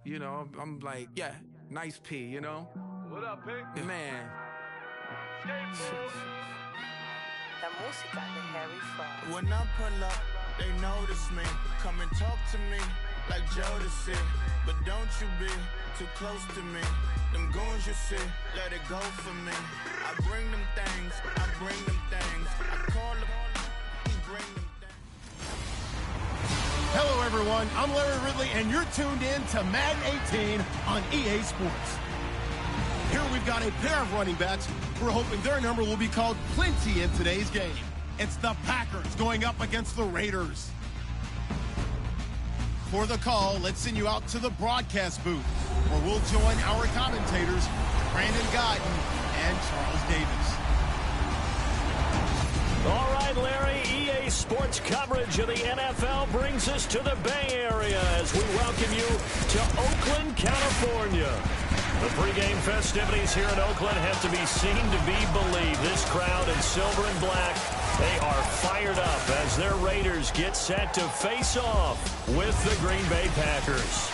You know, I'm like, yeah, nice P, you know? What up, Pink? Man. La música de Harry Fraud. When I pull up, they notice me. Come and talk to me like Jodeci. But don't you be too close to me. Them goons you see, let it go for me. I bring them things, I bring them things. I call them, bring them things. Hello, everyone. I'm Larry Ridley, and you're tuned in to Madden 18 on EA Sports. Here we've got a pair of running backs. We're hoping their number will be called plenty in today's game. It's the Packers going up against the Raiders. For the call, let's send you out to the broadcast booth, where we'll join our commentators, Brandon Godden and Charles Davis. All right, Larry, EA Sports coverage of the NFL brings us to the Bay Area as we welcome you to Oakland, California. The pregame festivities here in Oakland have to be seen to be believed. This crowd in silver and black, they are fired up as their Raiders get set to face off with the Green Bay Packers.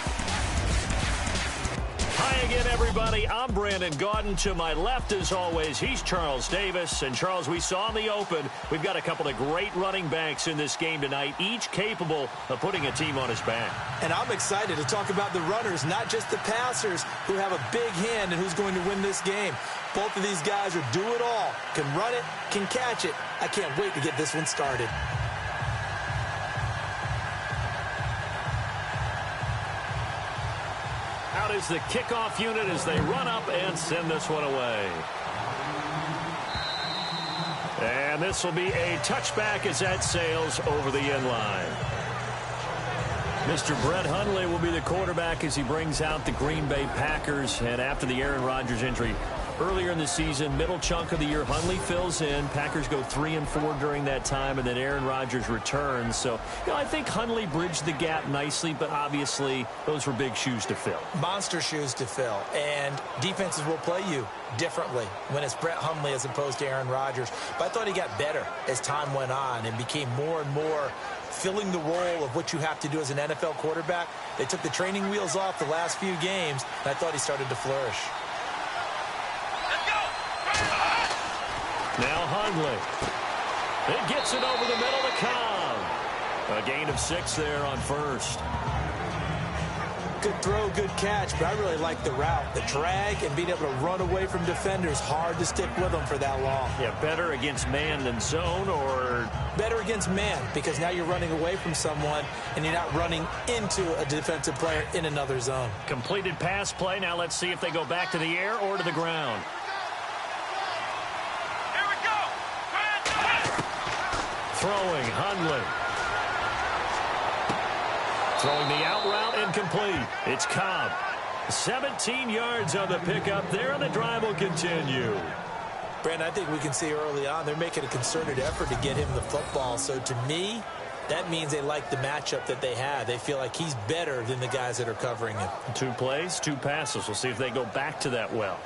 Hi again, everybody. I'm Brandon Gaudin. To my left, as always, he's Charles Davis. And, Charles, we saw in the open, we've got a couple of great running backs in this game tonight, each capable of putting a team on his back. And I'm excited to talk about the runners, not just the passers, who have a big hand in who's going to win this game. Both of these guys are do-it-all, can run it, can catch it. I can't wait to get this one started. Out is the kickoff unit as they run up and send this one away. And this will be a touchback as that sails over the end line. Mr. Brett Hundley will be the quarterback as he brings out the Green Bay Packers. And after the Aaron Rodgers injury earlier in the season, middle chunk of the year, Hundley fills in. Packers go 3-4 during that time, and then Aaron Rodgers returns. So, I think Hundley bridged the gap nicely, but obviously those were big shoes to fill. Monster shoes to fill, and defenses will play you differently when it's Brett Hundley as opposed to Aaron Rodgers. But I thought he got better as time went on and became more and more filling the role of what you have to do as an NFL quarterback. They took the training wheels off the last few games, and I thought he started to flourish. Now Hundley. It gets it over the middle to Cobb. A gain of 6 there on first. Good throw, good catch, but I really like the route. The drag and being able to run away from defenders. Hard to stick with them for that long. Yeah, better against man than zone, or? Better against man, because now you're running away from someone and you're not running into a defensive player in another zone. Completed pass play. Now let's see if they go back to the air or to the ground. Throwing, Hundley. Throwing the out route, incomplete. It's Cobb. 17 yards on the pickup there, and the drive will continue. Brandon, I think we can see early on they're making a concerted effort to get him the football. So to me, that means they like the matchup that they have. They feel like he's better than the guys that are covering him. 2 plays, 2 passes. We'll see if they go back to that well.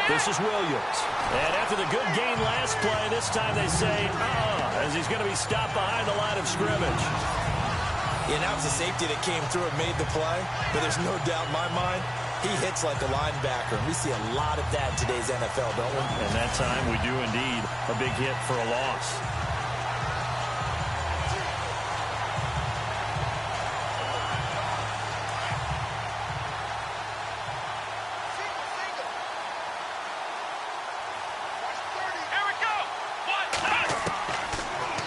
This is Williams. And after the good gain last play, this time they say, as he's going to be stopped behind the line of scrimmage. Yeah, now it's the safety that came through and made the play. But there's no doubt in my mind, he hits like a linebacker. And we see a lot of that in today's NFL, don't we? And that time we do indeed a big hit for a loss.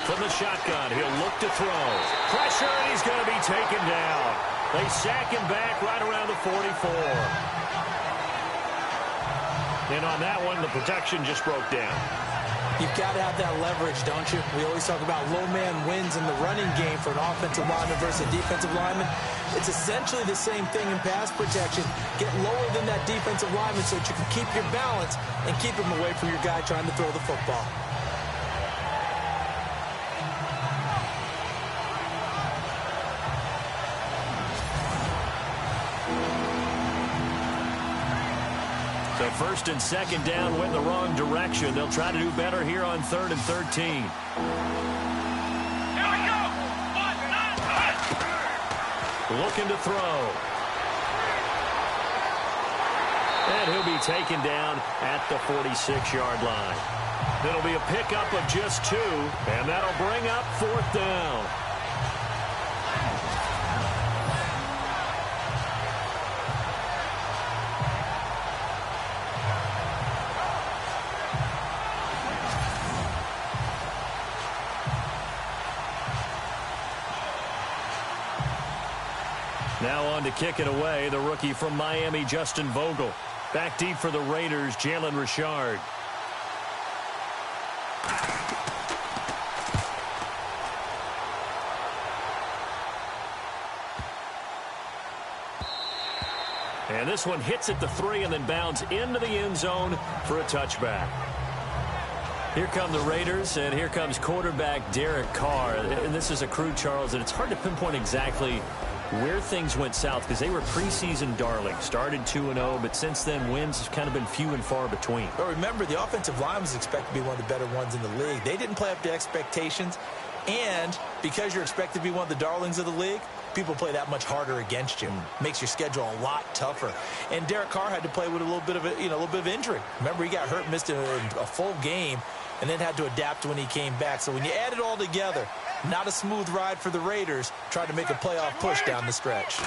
From the shotgun, he'll look to throw. Pressure, and he's going to be taken down. They sack him back right around the 44. And on that one, the protection just broke down. You've got to have that leverage, don't you? We always talk about low man wins in the running game for an offensive lineman versus a defensive lineman. It's essentially the same thing in pass protection. Get lower than that defensive lineman so that you can keep your balance and keep him away from your guy trying to throw the football. So first and second down went the wrong direction. They'll try to do better here on 3rd and 13. Looking to throw. And he'll be taken down at the 46-yard line. It'll be a pickup of just 2, and that'll bring up 4th down. Now on to kick it away, the rookie from Miami, Justin Vogel. Back deep for the Raiders, Jalen Richard. And this one hits at the 3 and then bounds into the end zone for a touchback. Here come the Raiders, and here comes quarterback Derek Carr. And this is a crew, Charles, and it's hard to pinpoint exactly where things went south because they were preseason darlings. Started 2-0, but since then wins have kind of been few and far between. But remember, the offensive line was expected to be one of the better ones in the league. They didn't play up to expectations, and because you're expected to be one of the darlings of the league, people play that much harder against you. Makes your schedule a lot tougher. And Derek Carr had to play with a little bit of injury. Remember, he got hurt, missed a full game, and then had to adapt when he came back. So when you add it all together, not a smooth ride for the Raiders, trying to make a playoff push down the stretch.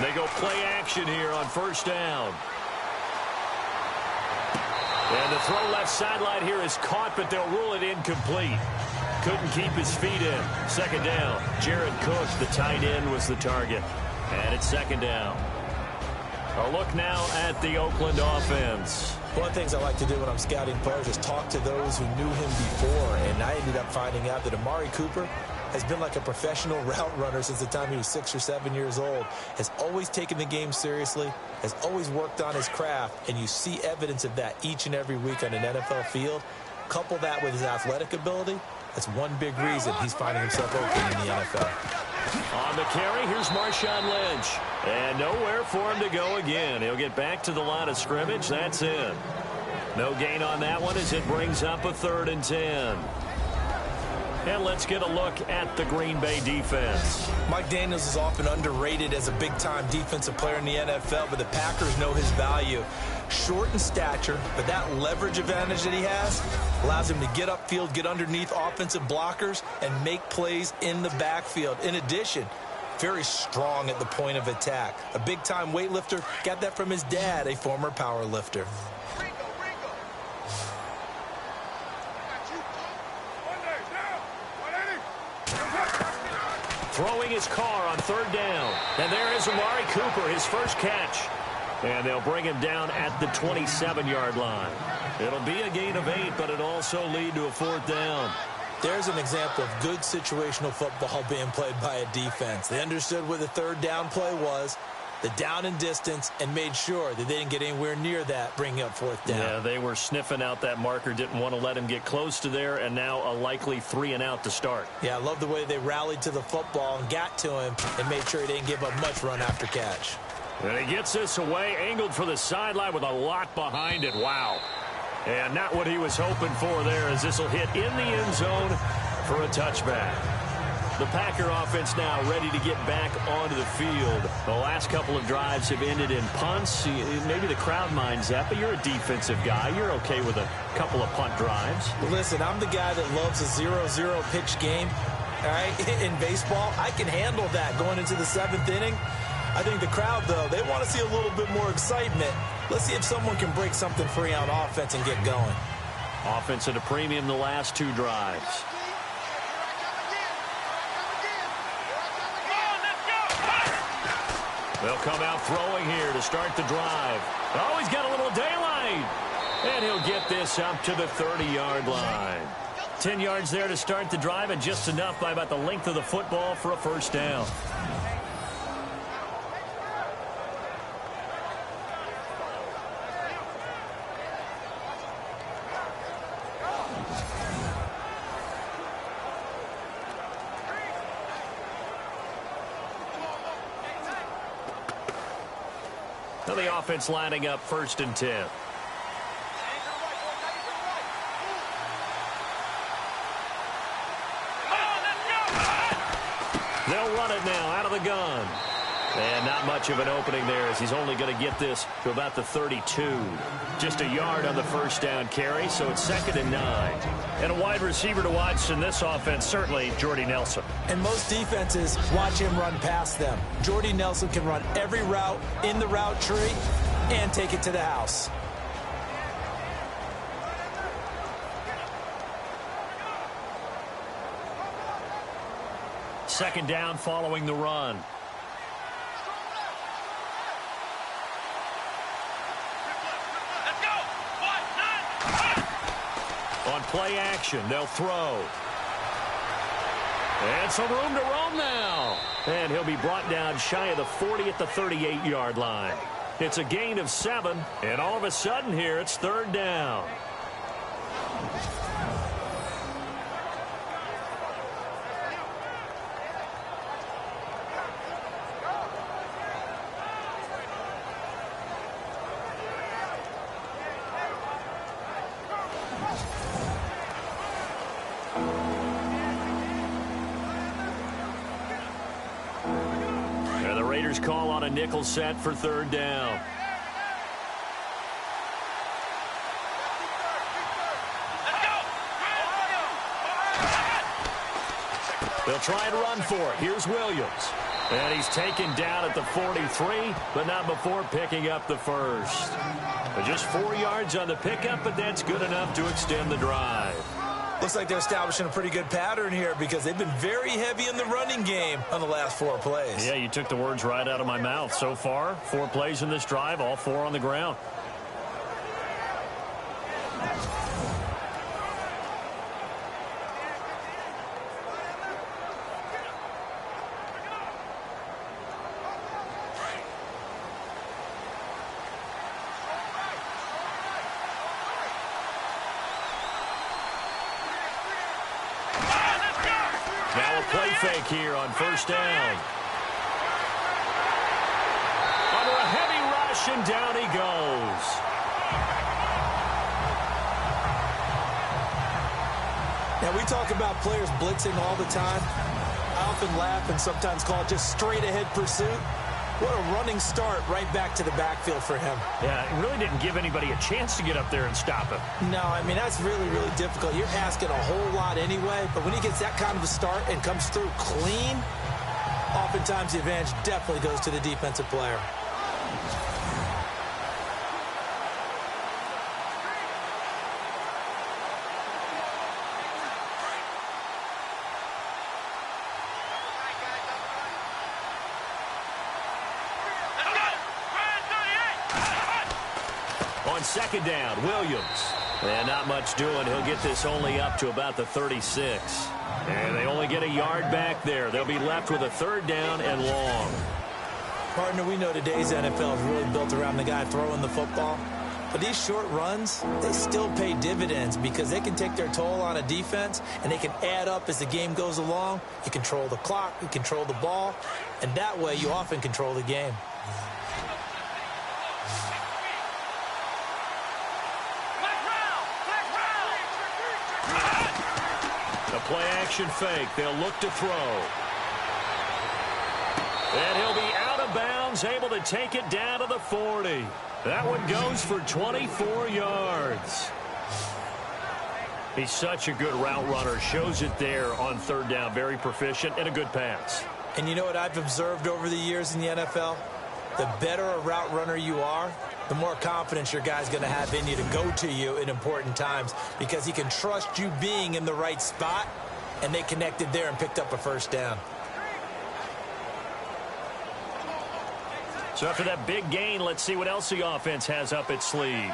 They go play action here on 1st down. And the throw left sideline here is caught, but they'll rule it incomplete. Couldn't keep his feet in. 2nd down. Jared Cook, the tight end, was the target. And it's 2nd down. A look now at the Oakland offense. One of the things I like to do when I'm scouting players is talk to those who knew him before, and I ended up finding out that Amari Cooper has been like a professional route runner since the time he was 6 or 7 years old, has always taken the game seriously, has always worked on his craft, and you see evidence of that each and every week on an NFL field. Couple that with his athletic ability, that's one big reason he's finding himself open in the NFL. On the carry, here's Marshawn Lynch. And nowhere for him to go again. He'll get back to the line of scrimmage. That's in. No gain on that one as it brings up a 3rd and 10. And let's get a look at the Green Bay defense. Mike Daniels is often underrated as a big-time defensive player in the NFL, but the Packers know his value. Short in stature, but that leverage advantage that he has allows him to get upfield, get underneath offensive blockers, and make plays in the backfield. In addition, very strong at the point of attack. A big-time weightlifter, got that from his dad, a former power lifter. Throwing his car on 3rd down. And there is Amari Cooper, his first catch. And they'll bring him down at the 27-yard line. It'll be a gain of 8, but it'll also lead to a 4th down. There's an example of good situational football being played by a defense. They understood where the 3rd down play was, the down and distance, and made sure that they didn't get anywhere near that, bringing up 4th down. Yeah, they were sniffing out that marker, didn't want to let him get close to there, and now a likely 3 and out to start. Yeah, I love the way they rallied to the football and got to him and made sure he didn't give up much run after catch. And he gets this away, angled for the sideline with a lot behind it. Wow. And not what he was hoping for there, as this will hit in the end zone for a touchback. The Packer offense now ready to get back onto the field. The last couple of drives have ended in punts. Maybe the crowd minds that, but you're a defensive guy. You're okay with a couple of punt drives. Listen, I'm the guy that loves a 0-0 pitch game. All right, in baseball, I can handle that going into the 7th inning. I think the crowd, though, they want to see a little bit more excitement. Let's see if someone can break something free on offense and get going. Offense at a premium the last 2 drives. They'll come out throwing here to start the drive. Oh, he's got a little daylight. And he'll get this up to the 30-yard line. 10 yards there to start the drive, and just enough by about the length of the football for a 1st down. Now the offense lining up 1st and 10. They'll run it now out of the gun. And not much of an opening there as he's only going to get this to about the 32. Just a yard on the 1st down carry, so it's 2nd and 9. And a wide receiver to watch in this offense, certainly Jordy Nelson. And most defenses watch him run past them. Jordy Nelson can run every route in the route tree and take it to the house. Second down following the run. On play action, they'll throw. And some room to roam now. And he'll be brought down shy of the 40 at the 38-yard line. It's a gain of 7, and all of a sudden here it's 3rd down. Call on a nickel set for 3rd down. They'll try and run for it. Here's Williams. And he's taken down at the 43, but not before picking up the 1st. But just 4 yards on the pickup, but that's good enough to extend the drive. Looks like they're establishing a pretty good pattern here because they've been very heavy in the running game on the last 4 plays. Yeah, you took the words right out of my mouth. So far, 4 plays in this drive, all 4 on the ground. Play fake here on 1st down. Under a heavy rush, and down he goes. Now, we talk about players blitzing all the time. I often laugh and sometimes call it just straight-ahead pursuit. What a running start right back to the backfield for him. Yeah, it really didn't give anybody a chance to get up there and stop him. No, I mean, that's really, really difficult. You're asking a whole lot anyway, but when he gets that kind of a start and comes through clean, oftentimes the advantage definitely goes to the defensive player. On 2nd down, Williams. And not much doing. He'll get this only up to about the 36. And they only get a yard back there. They'll be left with a 3rd down and long. Partner, we know today's NFL is really built around the guy throwing the football. But these short runs, they still pay dividends because they can take their toll on a defense and they can add up as the game goes along. You control the clock, you control the ball, and that way you often control the game. Play action fake. They'll look to throw. And he'll be out of bounds, able to take it down to the 40. That one goes for 24 yards. He's such a good route runner. Shows it there on 3rd down. Very proficient and a good pass. And you know what I've observed over the years in the NFL? The better a route runner you are, the more confidence your guy's going to have in you to go to you in important times because he can trust you being in the right spot, and they connected there and picked up a 1st down. So after that big gain, let's see what else the offense has up its sleeve.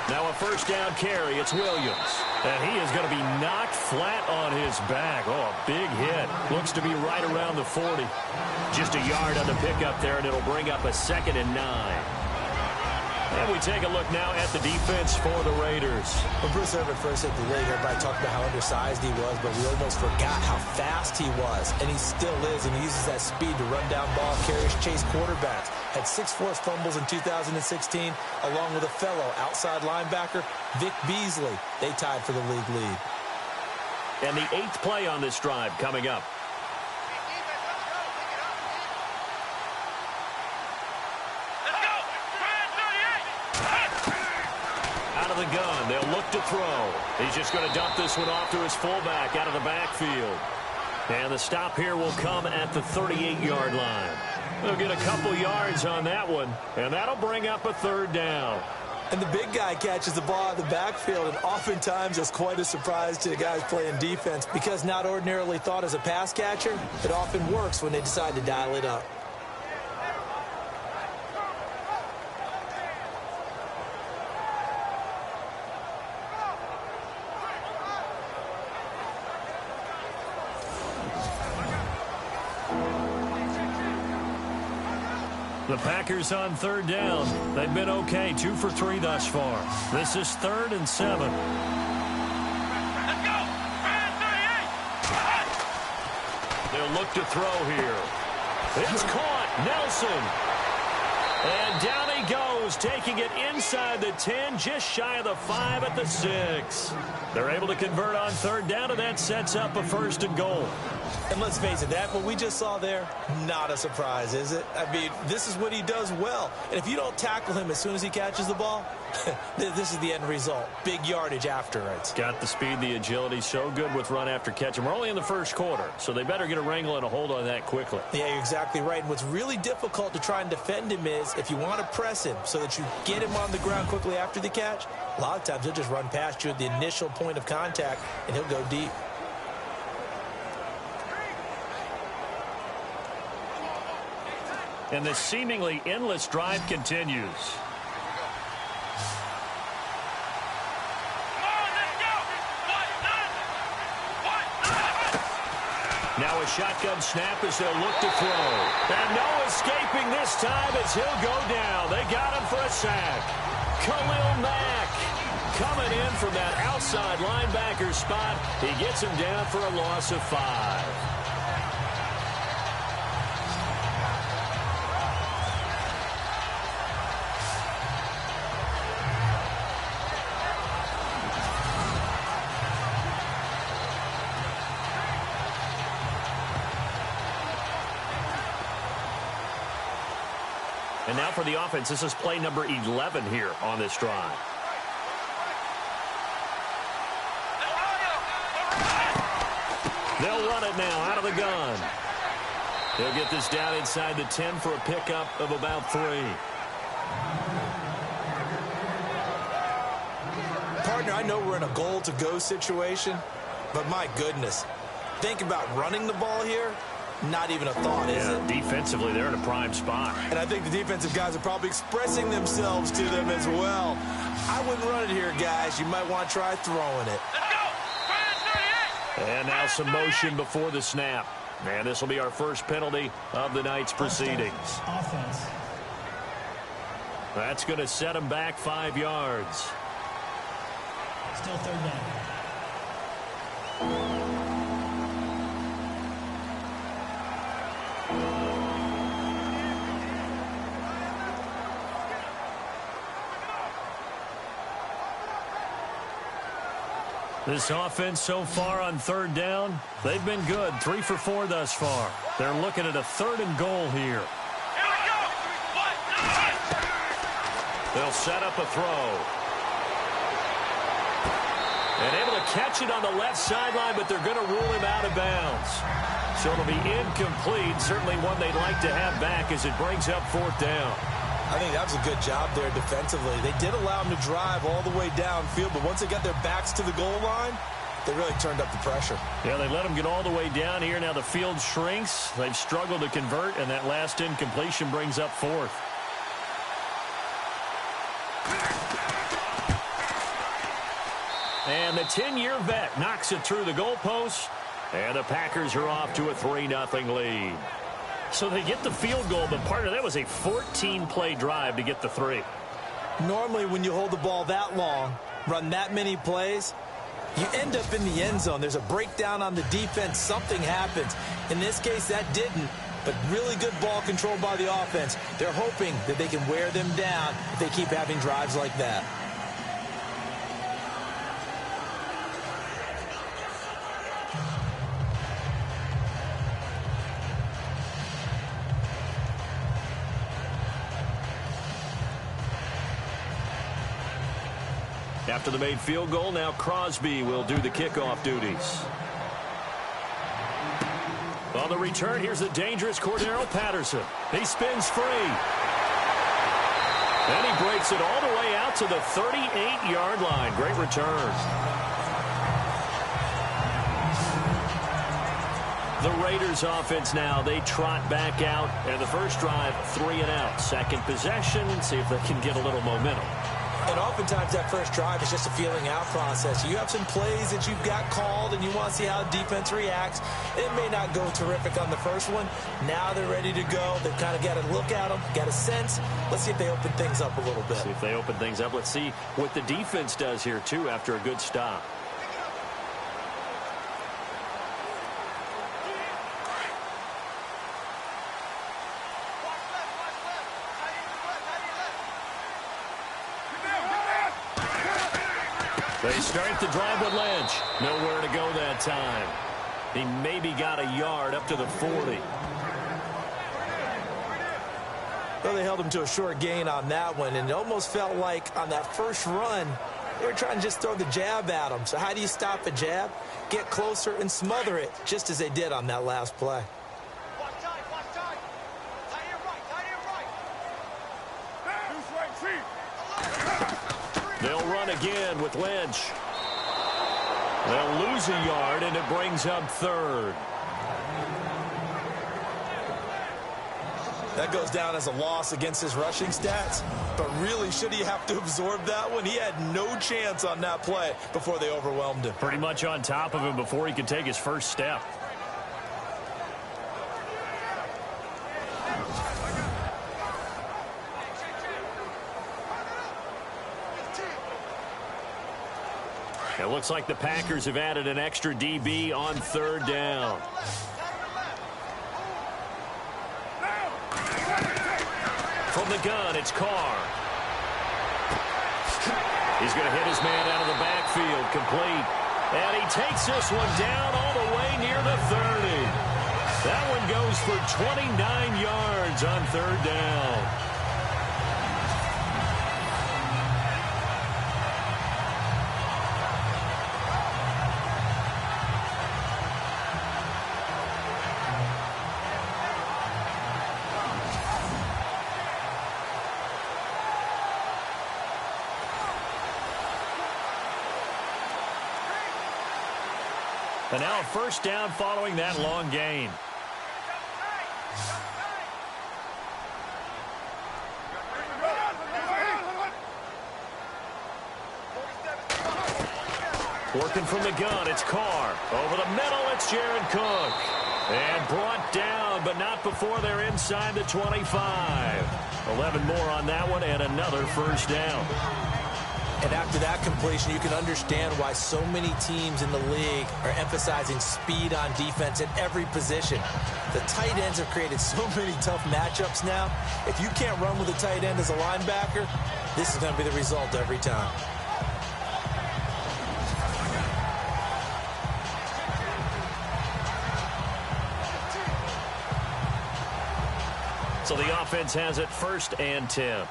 Now a 1st down carry. It's Williams. And he is going to be knocked flat on his back. Oh, a big hit. Looks to be right around the 40. Just a yard on the pickup there, and it'll bring up a 2nd and 9. And we take a look now at the defense for the Raiders. When Bruce Irvin first hit the league, everybody talked about how undersized he was, but we almost forgot how fast he was. And he still is, and he uses that speed to run down ball carriers, chase quarterbacks. Had 6 forced fumbles in 2016, along with a fellow outside linebacker, Vic Beasley. They tied for the league lead. And the 8th play on this drive coming up. The gun. They'll look to throw. He's just going to dump this one off to his fullback out of the backfield. And the stop here will come at the 38-yard line. They'll get a couple yards on that one, and that'll bring up a 3rd down. And the big guy catches the ball out of the backfield, and oftentimes it's quite a surprise to the guys playing defense because not ordinarily thought as a pass catcher, it often works when they decide to dial it up. The Packers on 3rd down. They've been okay, 2 for 3 thus far. This is 3rd and 7. Let's go! 38! They'll look to throw here. It's caught. Nelson. And down he goes, taking it inside the 10, just shy of the 5 at the 6. They're able to convert on 3rd down, and that sets up a 1st and goal. And let's face it, that what we just saw there, not a surprise, is it? I mean, this is what he does well. And if you don't tackle him as soon as he catches the ball, this is the end result. Big yardage after it. Got the speed, the agility, so good with run after catch. And we're only in the 1st quarter, so they better get a wrangle and a hold on that quickly. Yeah, you're exactly right. And what's really difficult to try and defend him is if you want to press him so that you get him on the ground quickly after the catch, a lot of times he'll just run past you at the initial point of contact, and he'll go deep. And the seemingly endless drive continues. Now a shotgun snap as they'll look to throw. And no escaping this time as he'll go down. They got him for a sack. Khalil Mack coming in from that outside linebacker spot. He gets him down for a loss of 5. And now for the offense, this is play number 11 here on this drive. They'll run it now out of the gun. They'll get this down inside the 10 for a pickup of about 3. Partner, I know we're in a goal-to-go situation, but my goodness, think about running the ball here. Not even a thought, is it? Defensively, they're in a prime spot. And I think the defensive guys are probably expressing themselves to them as well. I wouldn't run it here, guys. You might want to try throwing it. Let's go! 38! And now some motion before the snap. And this will be our first penalty of the night's proceedings. Offense. That's going to set them back 5 yards. Still 3rd down. This offense so far on 3rd down, they've been good. 3 for 4 thus far. They're looking at a 3rd and goal here. Here we go! They'll set up a throw. And able to catch it on the left sideline, but they're going to rule him out of bounds. So it'll be incomplete. Certainly one they'd like to have back as it brings up 4th down. I think that was a good job there defensively. They did allow them to drive all the way downfield, but once they got their backs to the goal line, they really turned up the pressure. Yeah, they let them get all the way down here. Now the field shrinks. They've struggled to convert, and that last incompletion brings up 4th. And the 10-year vet knocks it through the goalpost, and the Packers are off to a 3-0 lead. So they get the field goal, but partner, that was a 14-play drive to get the 3. Normally, when you hold the ball that long, run that many plays, you end up in the end zone. There's a breakdown on the defense. Something happens. In this case, that didn't. But really good ball control by the offense. They're hoping that they can wear them down if they keep having drives like that. After the made field goal, now Crosby will do the kickoff duties. On the return, here's the dangerous Cordero Patterson. He spins free. And he breaks it all the way out to the 38-yard line. Great return. The Raiders offense now, they trot back out. And the first drive, 3 and out. Second possession, see if they can get a little momentum. And oftentimes that first drive is just a feeling out process. You have some plays that you've got called and you want to see how the defense reacts. It may not go terrific on the first one. Now they're ready to go. They've kind of got to look at them, got a sense. Let's see if they open things up a little bit. See if they open things up. Let's see what the defense does here, too, after a good stop. They start the drive with Lynch. Nowhere to go that time. He maybe got a yard up to the 40. Well, they held him to a short gain on that one, and it almost felt like on that first run, they were trying to just throw the jab at him. So how do you stop a jab? Get closer and smother it, just as they did on that last play. They'll run again with Lynch. They'll lose a yard, and it brings up third. That goes down as a loss against his rushing stats. But really, should he have to absorb that one? He had no chance on that play before they overwhelmed him. Pretty much on top of him before he could take his first step. It looks like the Packers have added an extra DB on third down. From the gun, it's Carr. He's going to hit his man out of the backfield, complete. And he takes this one down all the way near the 30. That one goes for 29 yards on third down. And now a first down following that long gain. Working from the gun, it's Carr. Over the middle, it's Jared Cook. And brought down, but not before they're inside the 25. 11 more on that one, and another first down. And after that completion, you can understand why so many teams in the league are emphasizing speed on defense at every position. The tight ends have created so many tough matchups now. If you can't run with a tight end as a linebacker, this is going to be the result every time. So the offense has it 1st and 10.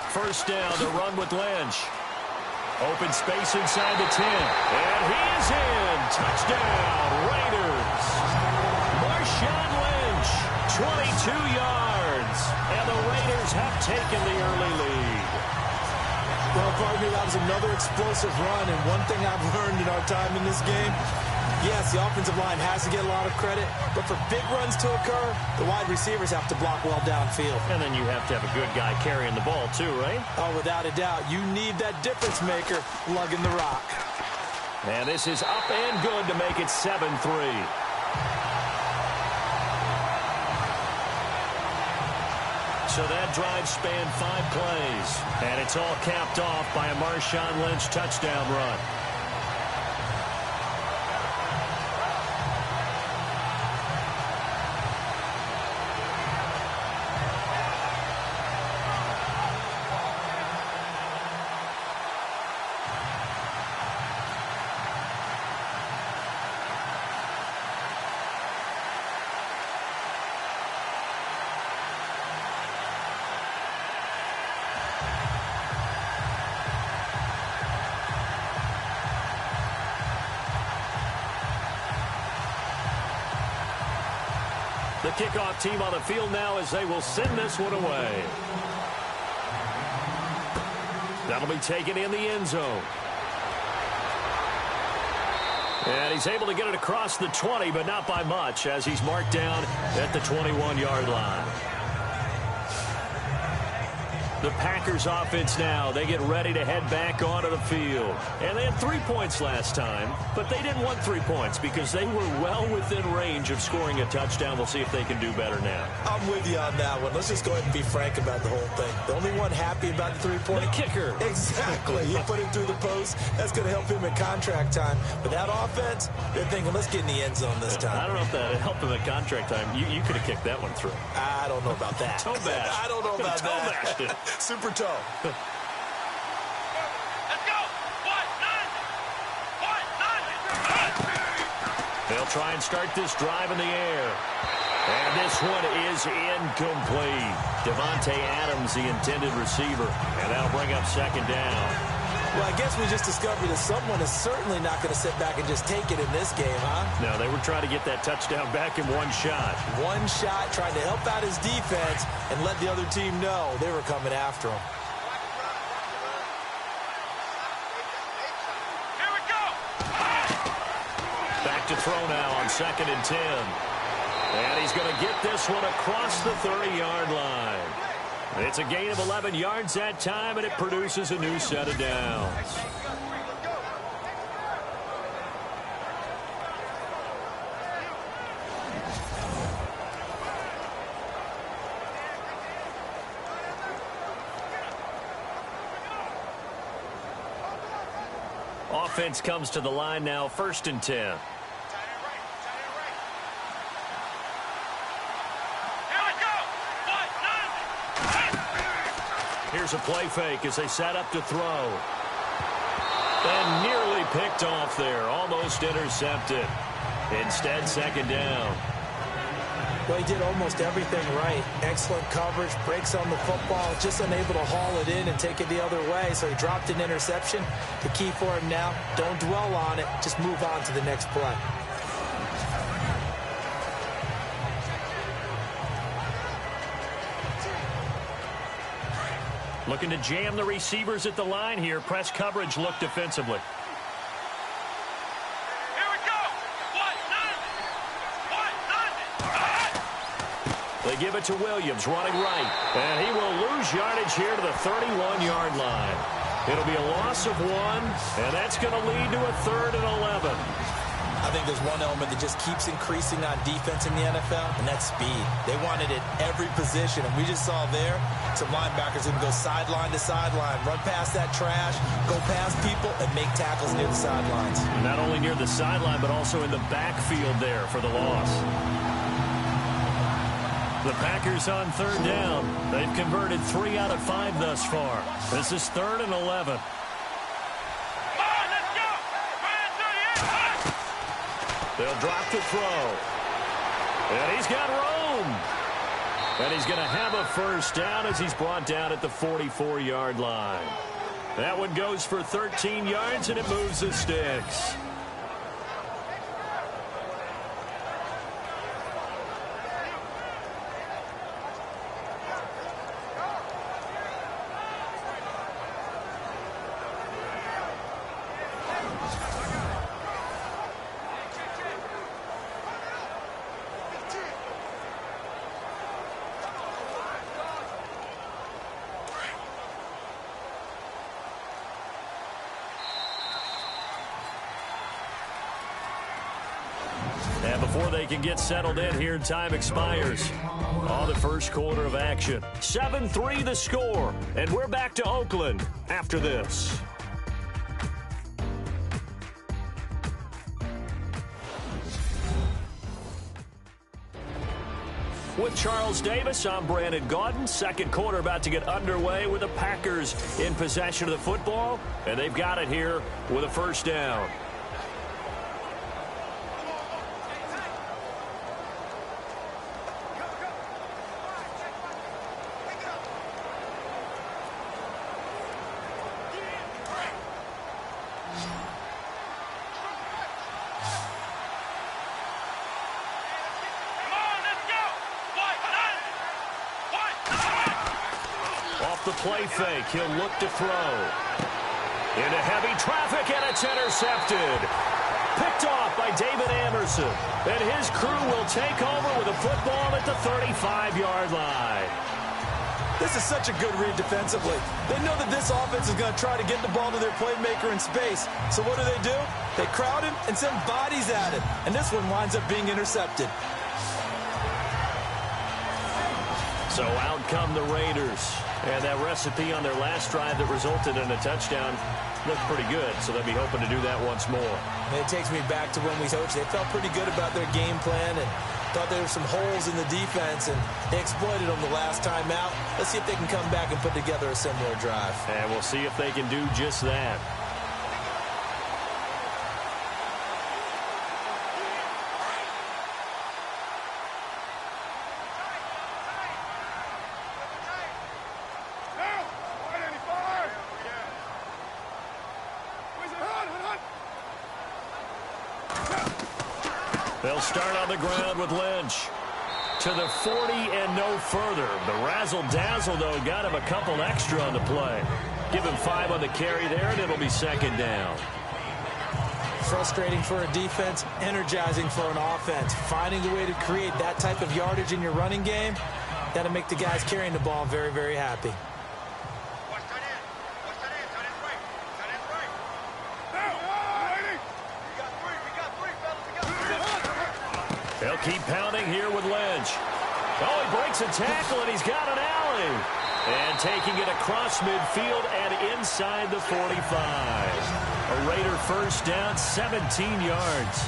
First down, the run with Lynch. Open space inside the 10. And he is in. Touchdown, Raiders. Marshawn Lynch, 22 yards. And the Raiders have taken the early lead. Well, partner, that was another explosive run. And one thing I've learned in our time in this game, yes, the offensive line has to get a lot of credit, but for big runs to occur, the wide receivers have to block well downfield. And then you have to have a good guy carrying the ball too, right? Oh, without a doubt. You need that difference maker lugging the rock. And this is up and good to make it 7-3. So that drive spanned 5 plays, and it's all capped off by a Marshawn Lynch touchdown run. The kickoff team on the field now as they will send this one away. That'll be taken in the end zone. And he's able to get it across the 20, but not by much, as he's marked down at the 21-yard line. The Packers offense now, they get ready to head back onto the field. And they had 3 points last time, but they didn't want 3 points because they were well within range of scoring a touchdown. We'll see if they can do better now. I'm with you on that one. Let's just go ahead and be frank about the whole thing. The only one happy about the 3-point. The kicker. Exactly. You put him through the post. That's going to help him at contract time. But that offense, they're thinking, let's get in the end zone this time. I don't know if that helped him at contract time. You could have kicked that one through. I don't know about that. Toe bash. I don't know about toe that. bashed it. Super toe. Let's go. They'll try and start this drive in the air. And this one is incomplete. Devontae Adams, the intended receiver. And that'll bring up second down. Well, I guess we just discovered that someone is certainly not going to sit back and just take it in this game, huh? No, they were trying to get that touchdown back in one shot. One shot, trying to help out his defense and let the other team know they were coming after him. Here we go. Back to throw now on 2nd and 10. And he's going to get this one across the 30-yard line. It's a gain of 11 yards that time, and it produces a new set of downs. Offense comes to the line now, 1st and 10. Here's a play fake as they set up to throw. And nearly picked off there. Almost intercepted. Instead, 2nd down. Well, he did almost everything right. Excellent coverage, breaks on the football, just unable to haul it in and take it the other way. So he dropped an interception. The key for him now, don't dwell on it. Just move on to the next play. Looking to jam the receivers at the line here. Press coverage look defensively. Here we go. They give it to Williams, running right. And he will lose yardage here to the 31-yard line. It'll be a loss of 1, and that's going to lead to a 3rd and 11. I think there's one element that just keeps increasing on defense in the NFL, and that's speed. They want it at every position, and we just saw there some linebackers who can go sideline to sideline, run past that trash, go past people, and make tackles near the sidelines. Not only near the sideline, but also in the backfield there for the loss. The Packers on 3rd down. They've converted 3 out of 5 thus far. This is 3rd and 11. They'll drop to throw. And he's got room. And he's going to have a 1st down as he's brought down at the 44-yard line. That one goes for 13 yards, and it moves the sticks. And before they can get settled in here, time expires on the first quarter of action. 7-3 the score, and we're back to Oakland after this. With Charles Davis, I'm Brandon Gaudin. Second quarter about to get underway with the Packers in possession of the football, and they've got it here with a first down. Play fake. He'll look to throw. Into heavy traffic, and it's intercepted. Picked off by David Anderson. And his crew will take over with a football at the 35-yard line. This is such a good read defensively. They know that this offense is going to try to get the ball to their playmaker in space. So what do? They crowd him and send bodies at him. And this one winds up being intercepted. So out come the Raiders. And that recipe on their last drive that resulted in a touchdown looked pretty good, so they'll be hoping to do that once more. And it takes me back to when we coached. They felt pretty good about their game plan and thought there were some holes in the defense, and they exploited them the last time out. Let's see if they can come back and put together a similar drive. And we'll see if they can do just that. They'll start on the ground with Lynch. To the 40 and no further. The razzle-dazzle, though, got him a couple extra on the play. Give him 5 on the carry there, and it'll be second down. Frustrating for a defense, energizing for an offense. Finding a way to create that type of yardage in your running game, that'll make the guys carrying the ball very, very happy. They'll keep pounding here with Lynch. Oh, he breaks a tackle, and he's got an alley. And taking it across midfield and inside the 45. A Raider first down, 17 yards.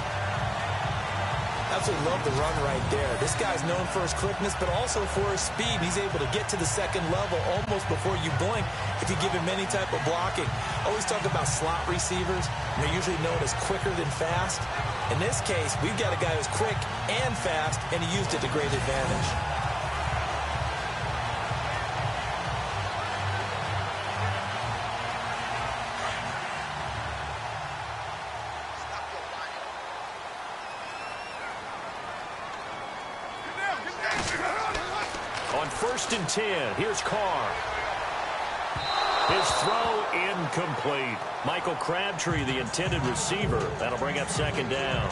Absolutely love the run right there. This guy's known for his quickness, but also for his speed. He's able to get to the second level almost before you blink if you give him any type of blocking. Always talk about slot receivers. They're usually known as quicker than fast. In this case, we've got a guy who's quick and fast, and he used it to great advantage. On 1st and 10, here's Carr. His throw incomplete. Michael Crabtree, the intended receiver. That'll bring up second down.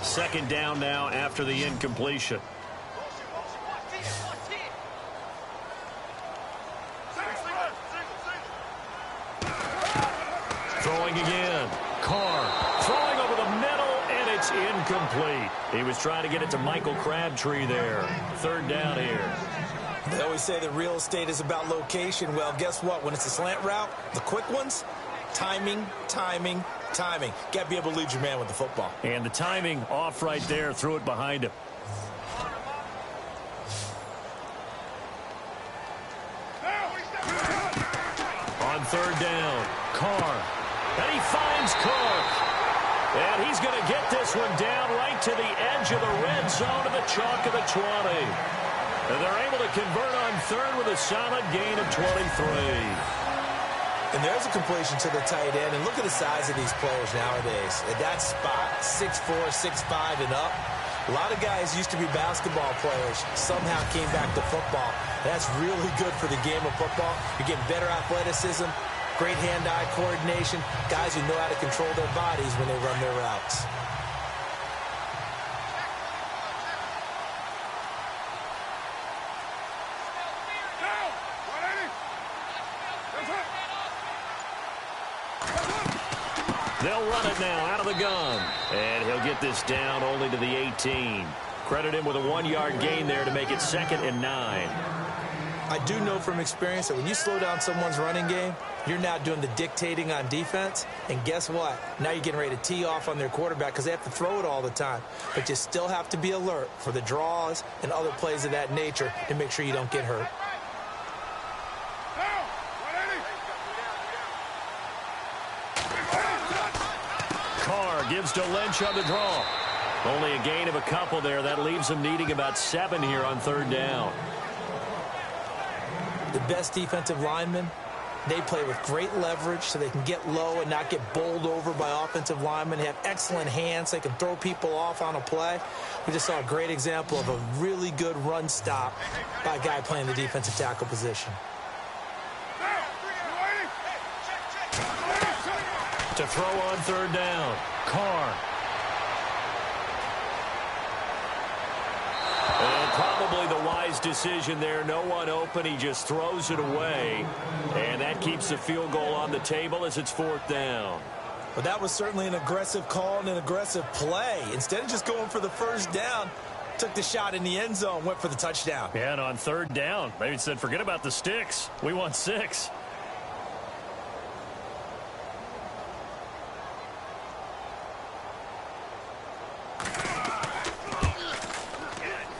Second down now after the incompletion. Throwing again. Carr throwing over the middle, and it's incomplete. He was trying to get it to Michael Crabtree there. Third down here. They always say that real estate is about location. Well, guess what? When it's a slant route, the quick ones, timing, timing, timing. Got to be able to lead your man with the football. And the timing off right there. Threw it behind him. On third down, Carr. And he finds Cook. And he's going to get this one down right to the edge of the red zone of the chalk of the 20. And they're able to convert on third with a solid gain of 23. And there's a completion to the tight end. And look at the size of these players nowadays. At that spot, 6'4", 6'5", and up. A lot of guys used to be basketball players, somehow came back to football. That's really good for the game of football. You're getting better athleticism, great hand-eye coordination, guys who know how to control their bodies when they run their routes. They'll run it now out of the gun. And he'll get this down only to the 18. Credit him with a 1-yard gain there to make it 2nd and 9. I do know from experience that when you slow down someone's running game, you're now doing the dictating on defense. And guess what? Now you're getting ready to tee off on their quarterback because they have to throw it all the time. But you still have to be alert for the draws and other plays of that nature to make sure you don't get hurt. Carr gives to Lynch on the draw. Only a gain of a couple there. That leaves them needing about 7 here on 3rd down. The best defensive linemen, they play with great leverage so they can get low and not get bowled over by offensive linemen. They have excellent hands. They can throw people off on a play. We just saw a great example of a really good run stop by a guy playing the defensive tackle position. To throw on 3rd down, Carr. And probably the wise decision there. No one open. He just throws it away. And that keeps the field goal on the table as it's 4th down. But that was certainly an aggressive call and an aggressive play. Instead of just going for the 1st down, took the shot in the end zone, went for the touchdown. Yeah, and on 3rd down, maybe said, forget about the sticks. We want 6.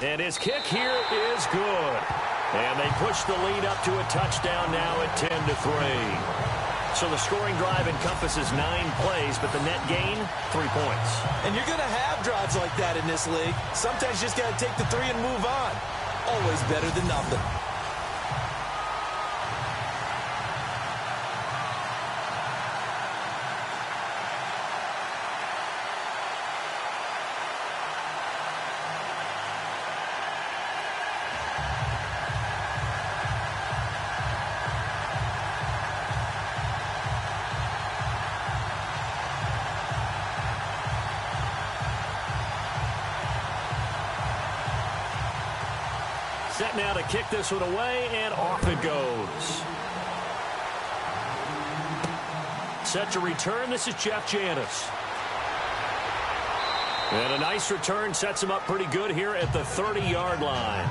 And his kick here is good. And they push the lead up to a touchdown now at 10-3. So the scoring drive encompasses 9 plays, but the net gain, 3 points. And you're going to have drives like that in this league. Sometimes you just got to take the 3 and move on. Always better than nothing. Set now to kick this one away, and off it goes. Set to return, this is Jeff Janis. And a nice return sets him up pretty good here at the 30-yard line.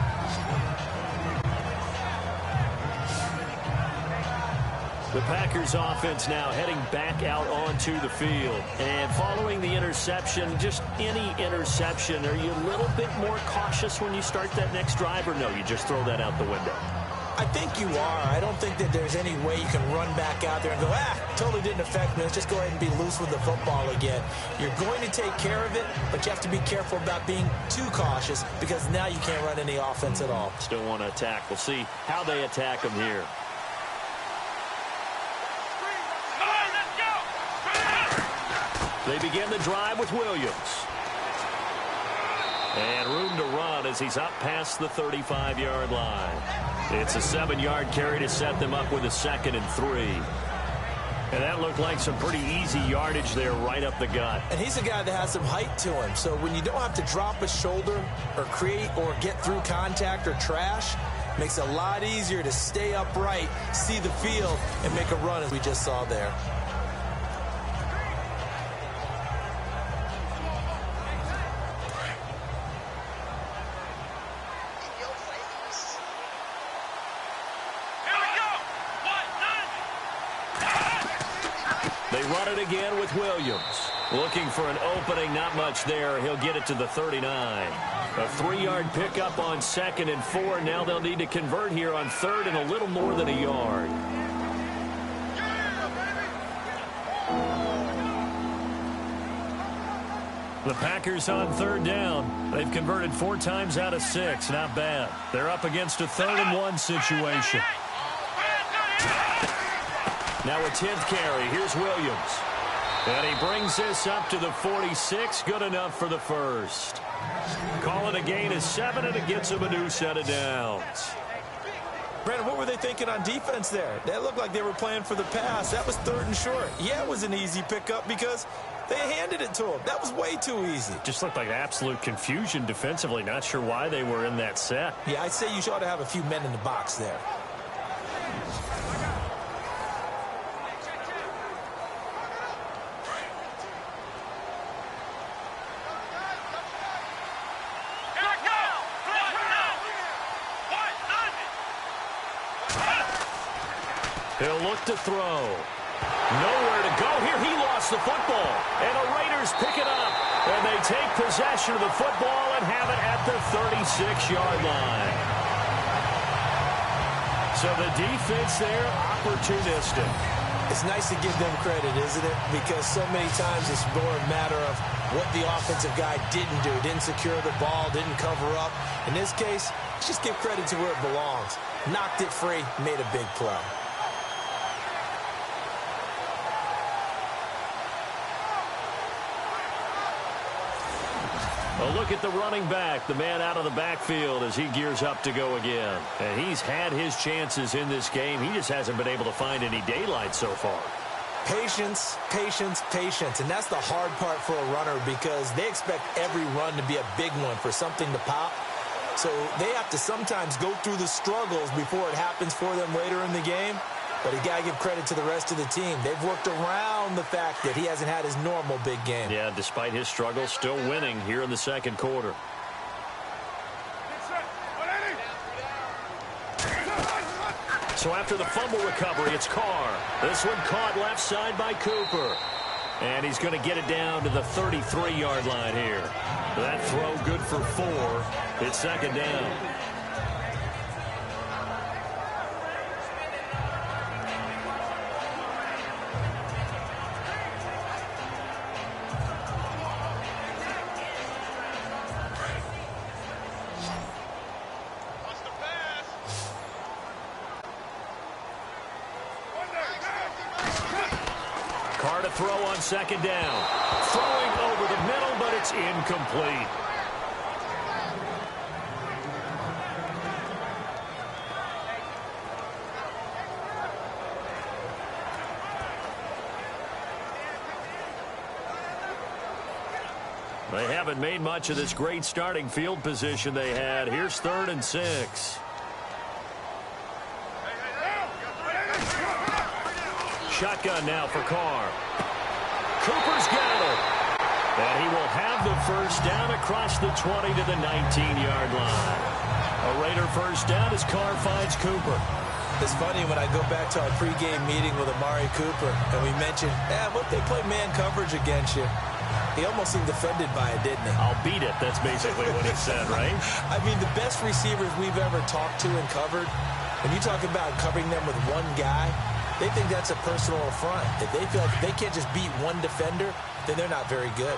The Packers offense now heading back out onto the field. And following the interception, just any interception, are you a little bit more cautious when you start that next drive, or no, you just throw that out the window? I think you are. I don't think that there's any way you can run back out there and go, totally didn't affect me. Let's just go ahead and be loose with the football again. You're going to take care of it, but you have to be careful about being too cautious because now you can't run any offense at all. Still want to attack. We'll see how they attack them here. They begin the drive with Williams. And room to run as he's up past the 35-yard line. It's a 7-yard carry to set them up with a 2nd and 3. And that looked like some pretty easy yardage there right up the gut. And he's a guy that has some height to him. So when you don't have to drop a shoulder or create or get through contact or trash, makes it a lot easier to stay upright, see the field, and make a run as we just saw there. They run it again with Williams. Looking for an opening, not much there. He'll get it to the 39. A 3-yard pickup on 2nd and 4. Now they'll need to convert here on 3rd and a little more than a yard. The Packers on 3rd down. They've converted 4 times out of 6. Not bad. They're up against a 3rd and 1 situation. Now a 10th carry. Here's Williams. And he brings this up to the 46. Good enough for the first. Call it a gain of 7, and it gets him a new set of downs. Brandon, what were they thinking on defense there? They looked like they were playing for the pass. That was 3rd and short. Yeah, it was an easy pickup because they handed it to him. That was way too easy. Just looked like absolute confusion defensively. Not sure why they were in that set. Yeah, I'd say you ought to have a few men in the box there. He'll look to throw. Nowhere to go here. He lost the football. And the Raiders pick it up. And they take possession of the football and have it at the 36-yard line. So the defense there, opportunistic. It's nice to give them credit, isn't it? Because so many times it's more a matter of what the offensive guy didn't do. Didn't secure the ball, didn't cover up. In this case, just give credit to where it belongs. Knocked it free, made a big play. A look at the running back, the man out of the backfield as he gears up to go again. And he's had his chances in this game. He just hasn't been able to find any daylight so far. Patience, patience, patience. And that's the hard part for a runner because they expect every run to be a big one for something to pop. So they have to sometimes go through the struggles before it happens for them later in the game. But you got to give credit to the rest of the team. They've worked around the fact that he hasn't had his normal big game. Yeah, despite his struggles, still winning here in the second quarter. So after the fumble recovery, it's Carr. This one caught left side by Cooper. And he's going to get it down to the 33-yard line here. That throw good for 4. It's second down. Carr to throw on second down. Throwing over the middle, but it's incomplete. They haven't made much of this great starting field position they had. Here's 3rd and 6. Shotgun now for Carr. Cooper's got it. And he will have the first down across the 20 to the 19-yard line. A Raider first down as Carr finds Cooper. It's funny when I go back to our pregame meeting with Amari Cooper and we mentioned, what if they play man coverage against you? He almost seemed offended by it, didn't he? I'll beat it. That's basically what he said, right? I mean, the best receivers we've ever talked to and covered, when you talk about covering them with one guy, they think that's a personal affront. If they feel like they can't just beat one defender, then they're not very good.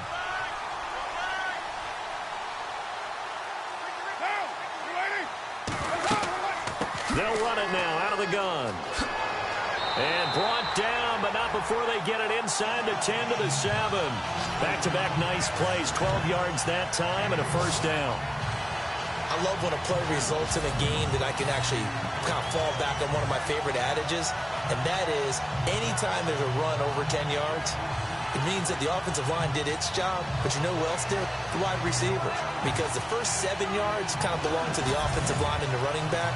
They'll run it now out of the gun. And brought down, but not before they get it inside the 10 to the 7. Back-to-back nice plays, 12 yards that time and a first down. I love when a play results in a game that I can actually kind of fall back on one of my favorite adages, and that is anytime there's a run over 10 yards, it means that the offensive line did its job, but you know who else did? The wide receivers. Because the first 7 yards kind of belong to the offensive line and the running back.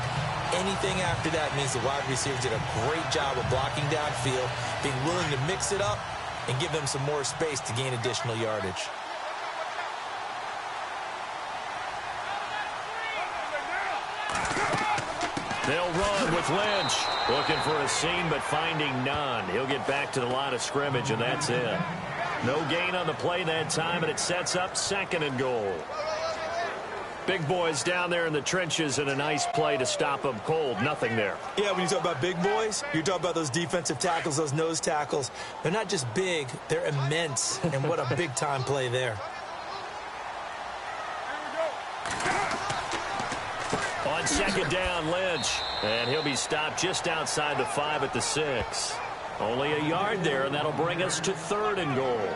Anything after that means the wide receivers did a great job of blocking downfield, being willing to mix it up, and give them some more space to gain additional yardage. They'll run with Lynch. Looking for a seam, but finding none. He'll get back to the line of scrimmage, and that's it. No gain on the play that time, and it sets up 2nd and goal. Big boys down there in the trenches, and a nice play to stop them cold. Nothing there. Yeah, when you talk about big boys, you're talking about those defensive tackles, those nose tackles. They're not just big, they're immense, and what a big-time play there. On second down, Lynch. And he'll be stopped just outside the 5 at the 6. Only a yard there, and that'll bring us to 3rd and goal.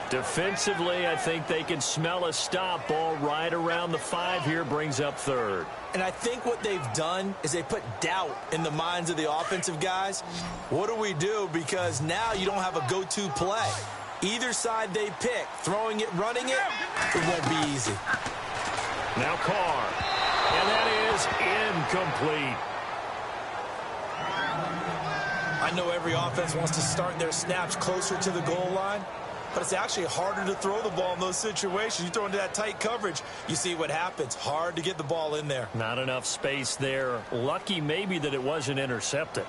Defensively, I think they can smell a stop. Ball right around the 5 here brings up 3rd. And I think what they've done is they put doubt in the minds of the offensive guys. What do we do? Because now you don't have a go-to play. Either side they pick, throwing it, running it, it won't be easy. Now Carr. And that is incomplete. I know every offense wants to start their snaps closer to the goal line, but it's actually harder to throw the ball in those situations. You throw into that tight coverage, you see what happens. Hard to get the ball in there. Not enough space there. Lucky maybe that it wasn't intercepted.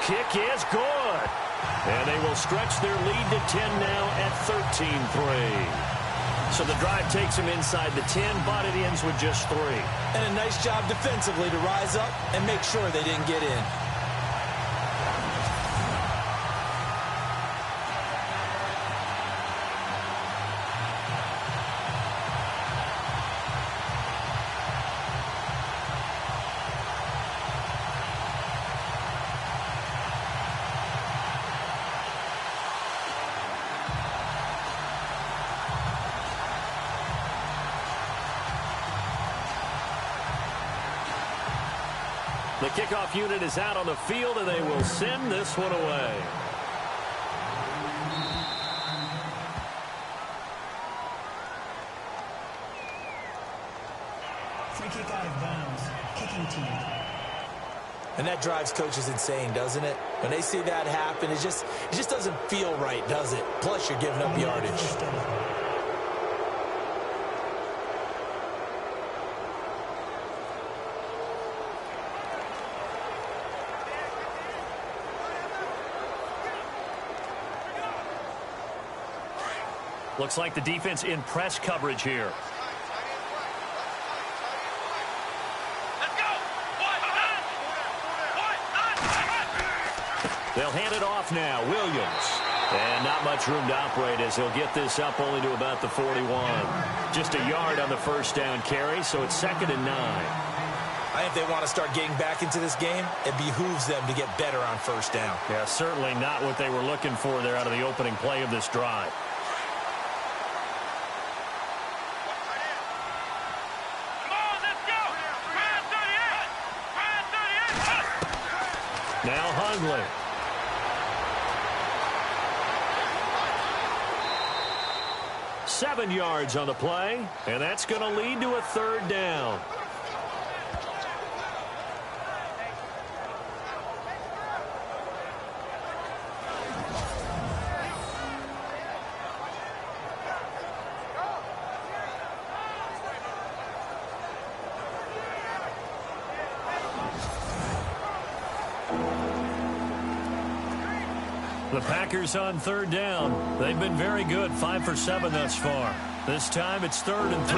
kick is good. And they will stretch their lead to 10 now at 13-3. So the drive takes them inside the 10, but it ends with just 3. And a nice job defensively to rise up and make sure they didn't get in. The kickoff unit is out on the field, and they will send this one away. Free kick out of bounds. Kicking team. And that drives coaches insane, doesn't it? When they see that happen, it just doesn't feel right, does it? Plus, you're giving up yardage. Looks like the defense in press coverage here. Let's go. They'll hand it off now. Williams. And not much room to operate as he'll get this up only to about the 41. Just a yard on the first down carry, so it's 2nd and 9. I think they want to start getting back into this game. It behooves them to get better on first down. Yeah, certainly not what they were looking for there out of the opening play of this drive. Now Hundley. Seven yards on the play, and that's going to lead to a 3rd down. The Packers on 3rd down. They've been very good, 5 for 7 thus far. This time it's 3rd and 3.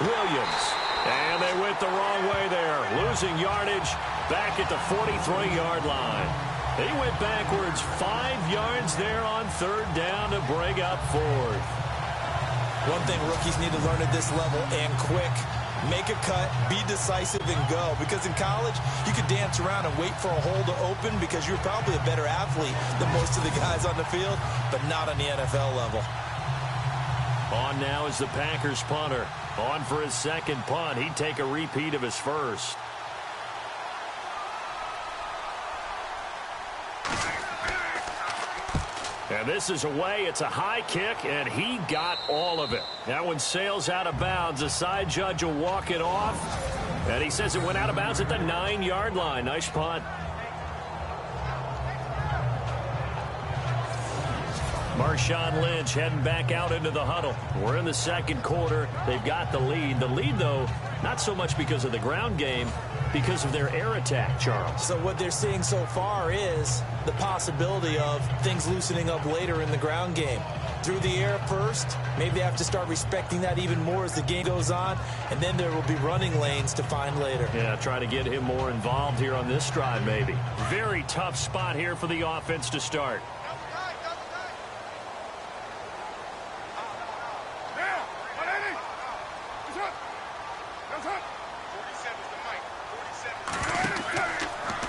Williams. And they went the wrong way there. Losing yardage back at the 43-yard line. He went backwards 5 yards there on 3rd down to break up 4th. One thing rookies need to learn at this level, and quick. Make a cut, be decisive, and go. Because in college, you could dance around and wait for a hole to open because you're probably a better athlete than most of the guys on the field, but not on the NFL level. On now is the Packers punter. On for his 2nd punt. He'd take a repeat of his first. And this is away. It's a high kick, and he got all of it. That one sails out of bounds. The side judge will walk it off. And he says it went out of bounds at the 9-yard line. Nice punt. Marshawn Lynch heading back out into the huddle. We're in the 2nd quarter. They've got the lead. The lead, though, not so much because of the ground game, because of their air attack, Charles. So what they're seeing so far is the possibility of things loosening up later in the ground game. Through the air first, maybe they have to start respecting that even more as the game goes on, and then there will be running lanes to find later. Yeah, try to get him more involved here on this drive, maybe. Very tough spot here for the offense to start.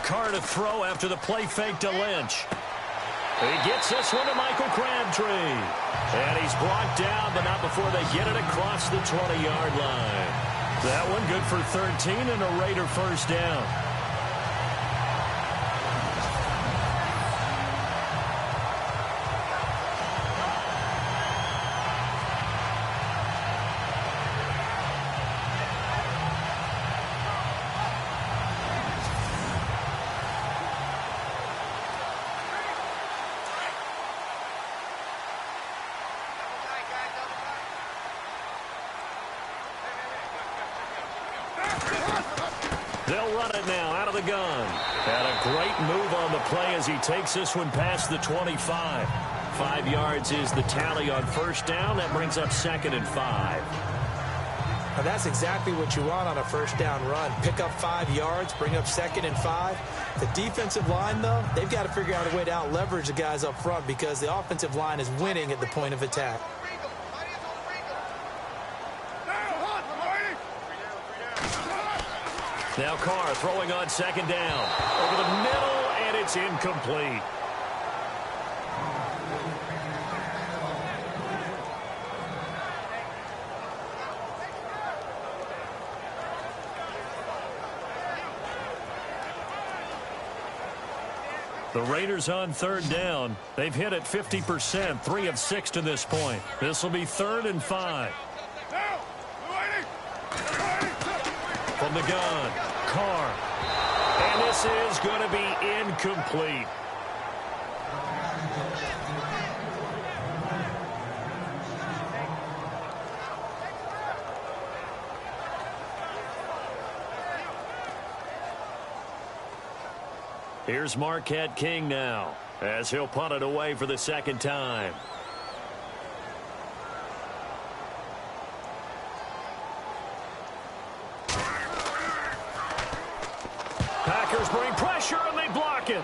Carr to throw after the play fake to Lynch. He gets this one to Michael Crabtree. And he's brought down, but not before they get it across the 20-yard line. That one good for 13 and a Raider first down. They'll run it now out of the gun. And a great move on the play as he takes this one past the 25. 5 yards is the tally on first down. That brings up 2nd and 5. Now that's exactly what you want on a first down run. Pick up 5 yards, bring up 2nd and 5. The defensive line, though, they've got to figure out a way to out-leverage the guys up front because the offensive line is winning at the point of attack. Now Carr throwing on 2nd down. Over the middle, and it's incomplete. The Raiders on 3rd down. They've hit it 50%, 3 of 6 to this point. This will be 3rd and 5. From the gun, Carr. And this is going to be incomplete. Here's Marquette King now as he'll punt it away for the 2nd time. Packers bring pressure and they block it.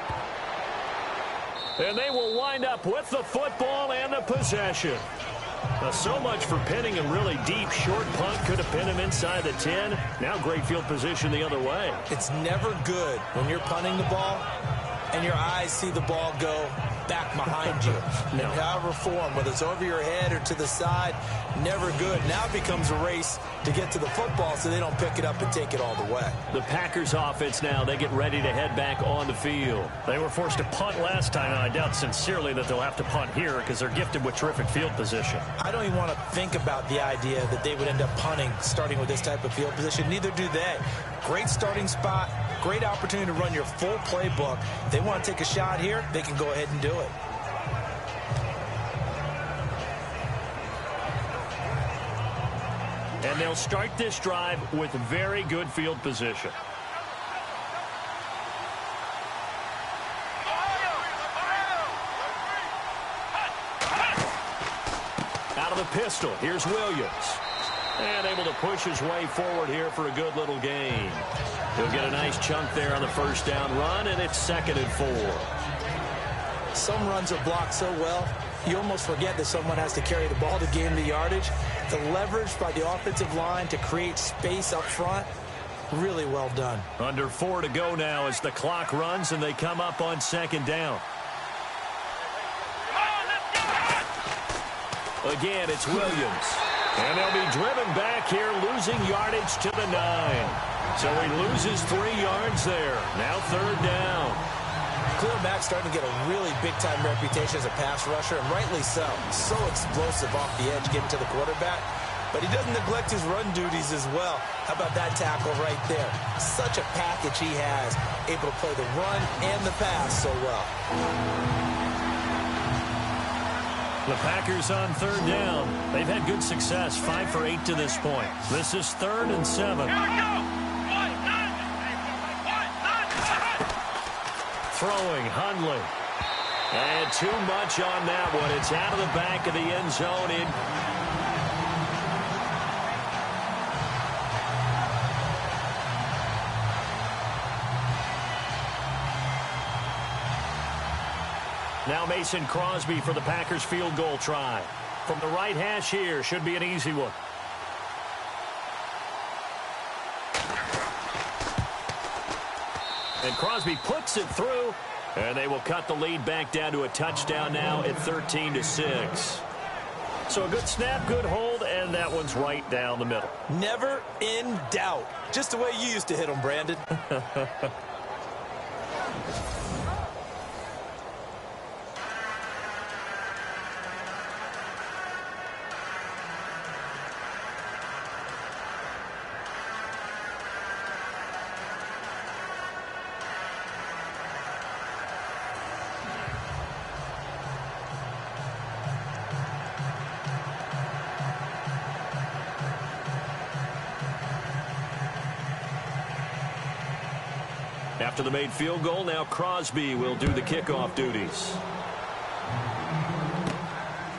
And they will wind up with the football and the possession. So much for pinning him really deep. Short punt could have pinned him inside the 10. Now great field position the other way. It's never good when you're punting the ball and your eyes see the ball go back behind you. No. In however form, whether it's over your head or to the side, never good. Now it becomes a race to get to the football so they don't pick it up and take it all the way. The Packers offense now, they get ready to head back on the field. They were forced to punt last time, and I doubt sincerely that they'll have to punt here because they're gifted with terrific field position. I don't even want to think about the idea that they would end up punting starting with this type of field position. Neither do they. Great starting spot, great opportunity to run your full playbook. If they want to take a shot here, they can go ahead and do it. And they'll start this drive with very good field position. Out of the pistol, here's Williams. And able to push his way forward here for a good little gain. He'll get a nice chunk there on the first down run, and it's 2nd and 4. Some runs are blocked so well, you almost forget that someone has to carry the ball to gain the yardage. The leverage by the offensive line to create space up front, really well done. Under 4 to go now as the clock runs, and they come up on 2nd down. Again, it's Williams. And they'll be driven back here, losing yardage to the 9. So he loses 3 yards there. Now 3rd down. Khalil Mack's starting to get a really big-time reputation as a pass rusher, and rightly so. So explosive off the edge getting to the quarterback. But he doesn't neglect his run duties as well. How about that tackle right there? Such a package he has, able to play the run and the pass so well. The Packers on 3rd down. They've had good success, 5 for 8 to this point. This is 3rd and 7. Here we go. Throwing, Hundley. And too much on that one. It's out of the back of the end zone. Now Mason Crosby for the Packers field goal try. From the right hash here, should be an easy one. And Crosby puts it through, and they will cut the lead back down to a touchdown now at 13-6. So a good snap, good hold, and that one's right down the middle. Never in doubt. Just the way you used to hit them, Brandon. After the made field goal, now Crosby will do the kickoff duties.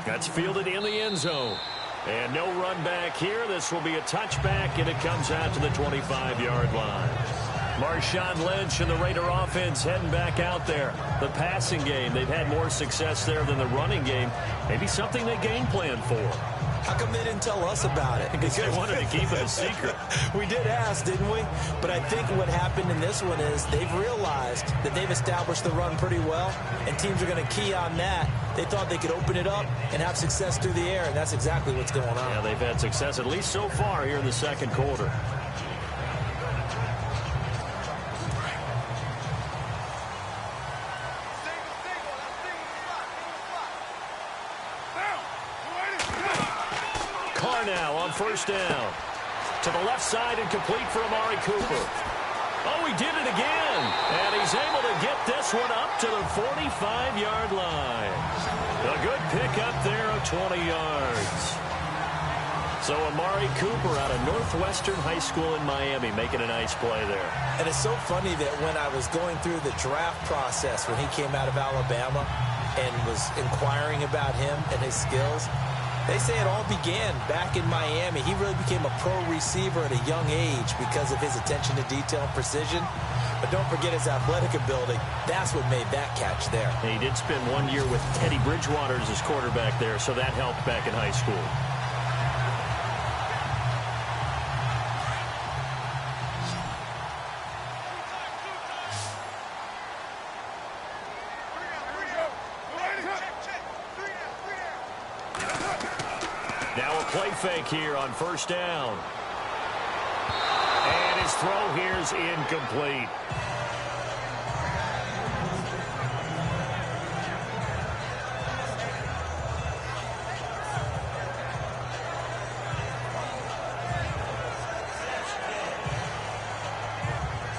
That's fielded in the end zone. And no run back here. This will be a touchback, and it comes out to the 25-yard line. Marshawn Lynch and the Raider offense heading back out there. The passing game, they've had more success there than the running game. Maybe something they game plan for. How come they didn't tell us about it? Because they wanted to keep it a secret. We did ask, didn't we? But I think what happened in this one is they've realized that they've established the run pretty well, and teams are going to key on that. They thought they could open it up and have success through the air, and that's exactly what's going on. Yeah, they've had success at least so far here in the second quarter. Now on first down. To the left side and complete for Amari Cooper. Oh, he did it again. And he's able to get this one up to the 45-yard line. A good pickup there of 20 yards. So Amari Cooper out of Northwestern High School in Miami making a nice play there. And it's so funny that when I was going through the draft process when he came out of Alabama and was inquiring about him and his skills, they say it all began back in Miami. He really became a pro receiver at a young age because of his attention to detail and precision. But don't forget his athletic ability. That's what made that catch there. And he did spend 1 year with Teddy Bridgewater as his quarterback there, so that helped back in high school. Now a play fake here on first down. And his throw here is incomplete.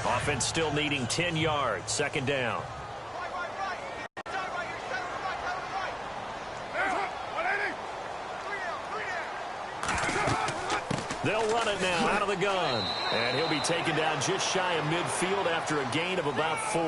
Offense still needing 10 yards. Second down. They'll run it now out of the gun. And he'll be taken down just shy of midfield after a gain of about 4.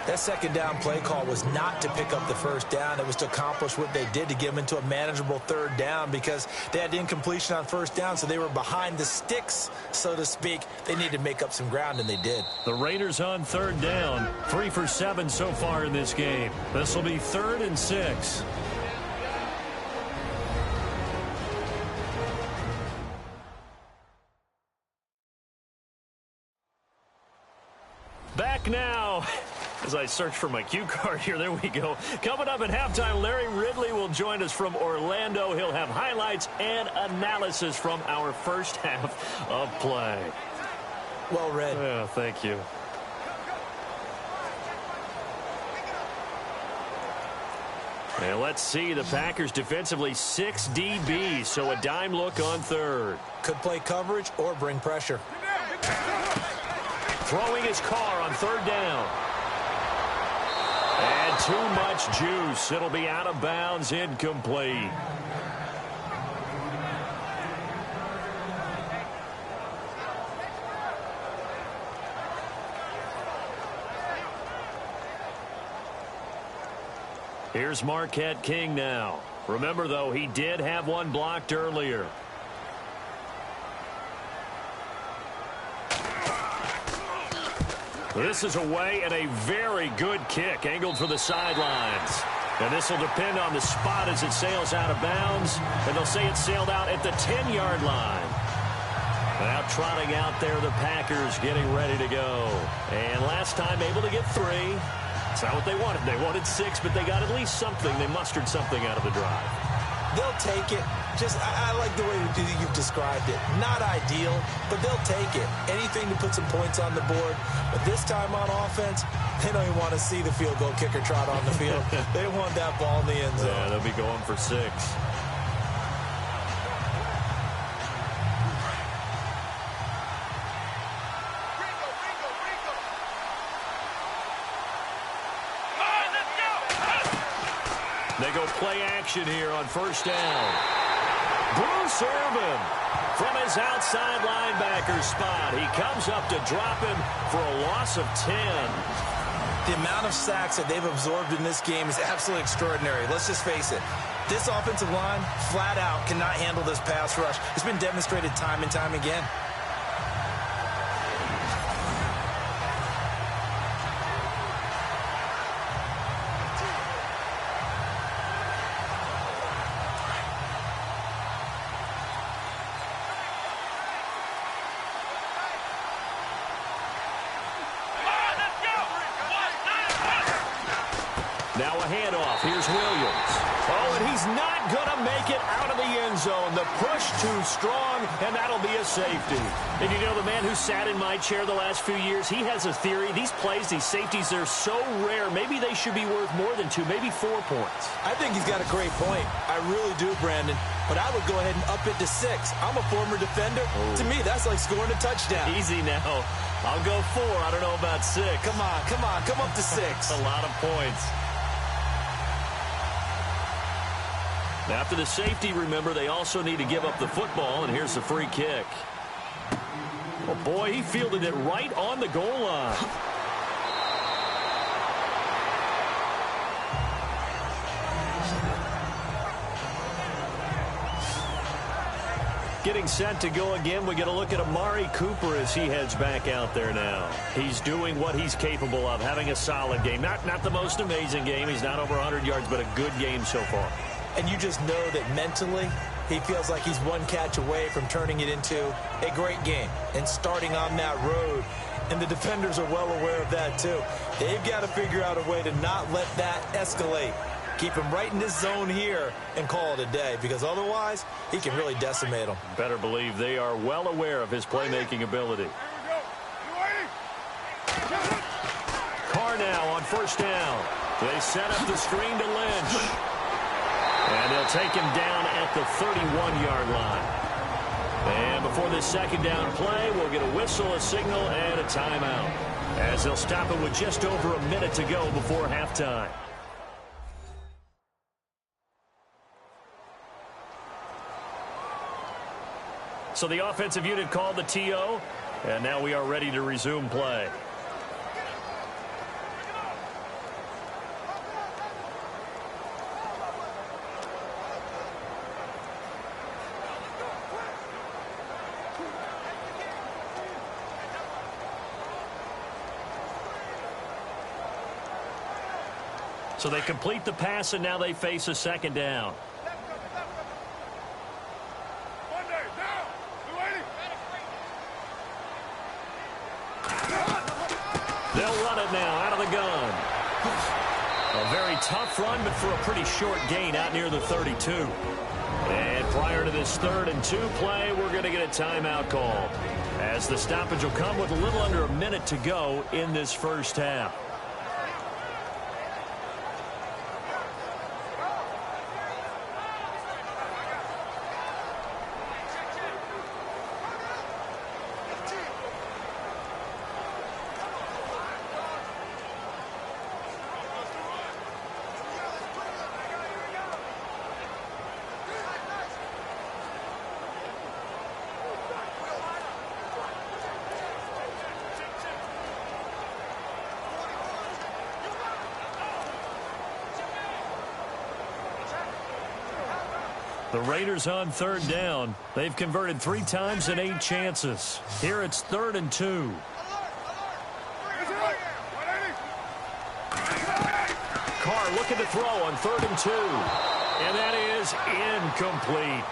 That second down play call was not to pick up the first down. It was to accomplish what they did to get them into a manageable third down because they had incompletion on first down, so they were behind the sticks, so to speak. They needed to make up some ground, and they did. The Raiders on third down, 3 for 7 so far in this game. This will be 3rd and 6. Back now. As I search for my cue card here, there we go. Coming up at halftime, Larry Ridley will join us from Orlando. He'll have highlights and analysis from our first half of play. Well read. Yeah, thank you. And let's see, the Packers defensively 6 DBs, so a dime look on third. Could play coverage or bring pressure. Throwing his car on third down. And too much juice. It'll be out of bounds, incomplete. Here's Marquette King now. Remember, though, he did have one blocked earlier. This is away and a very good kick angled for the sidelines. And this will depend on the spot as it sails out of bounds. And they'll say it sailed out at the 10-yard line. Now trotting out there, the Packers getting ready to go. And last time able to get 3. That's not what they wanted. They wanted 6, but they got at least something. They mustered something out of the drive. They'll take it. I like the way you've described it. Not ideal, but they'll take it. Anything to put some points on the board. But this time on offense, they don't even want to see the field goal kicker trot on the field. They want that ball in the end zone. Yeah, they'll be going for 6. They go play action here on first down. Bruce Irvin from his outside linebacker spot. He comes up to drop him for a loss of 10. The amount of sacks that they've absorbed in this game is absolutely extraordinary. Let's just face it. This offensive line, flat out, cannot handle this pass rush. It's been demonstrated time and time again. Now a handoff. Here's Williams. Oh, and he's not going to make it out of the end zone. The push too strong, and that'll be a safety. And you know, the man who sat in my chair the last few years, he has a theory. These plays, these safeties, they're so rare. Maybe they should be worth more than 2, maybe 4 points. I think he's got a great point. I really do, Brandon. But I would go ahead and up it to 6. I'm a former defender. To me, that's like scoring a touchdown. Easy now. I'll go 4. I don't know about 6. Come on. Come up to 6. A lot of points. After the safety, remember, they also need to give up the football, and here's the free kick. Oh, boy, he fielded it right on the goal line. Getting set to go again, we get a look at Amari Cooper as he heads back out there now. He's doing what he's capable of, having a solid game. Not the most amazing game. He's not over 100 yards, but a good game so far. And you just know that mentally, he feels like he's one catch away from turning it into a great game and starting on that road. And the defenders are well aware of that, too. They've got to figure out a way to not let that escalate. Keep him right in this zone here and call it a day, because otherwise, he can really decimate them. Better believe they are well aware of his playmaking ability. Carr now on first down. They set up the screen to Lynch. And they'll take him down at the 31-yard line. And before this second down play, we'll get a whistle, a signal, and a timeout, as they'll stop it with just over a minute to go before halftime. So the offensive unit called the TO, and now we are ready to resume play. So they complete the pass, and now they face a second down. They'll run it now out of the gun. A very tough run, but for a pretty short gain out near the 32. And prior to this 3rd and 2 play, we're going to get a timeout called, as the stoppage will come with a little under a minute to go in this first half. The Raiders on 3rd down. They've converted 3 times in 8 chances. Here it's 3rd and 2. Carr looking to throw on 3rd and 2. And that is incomplete.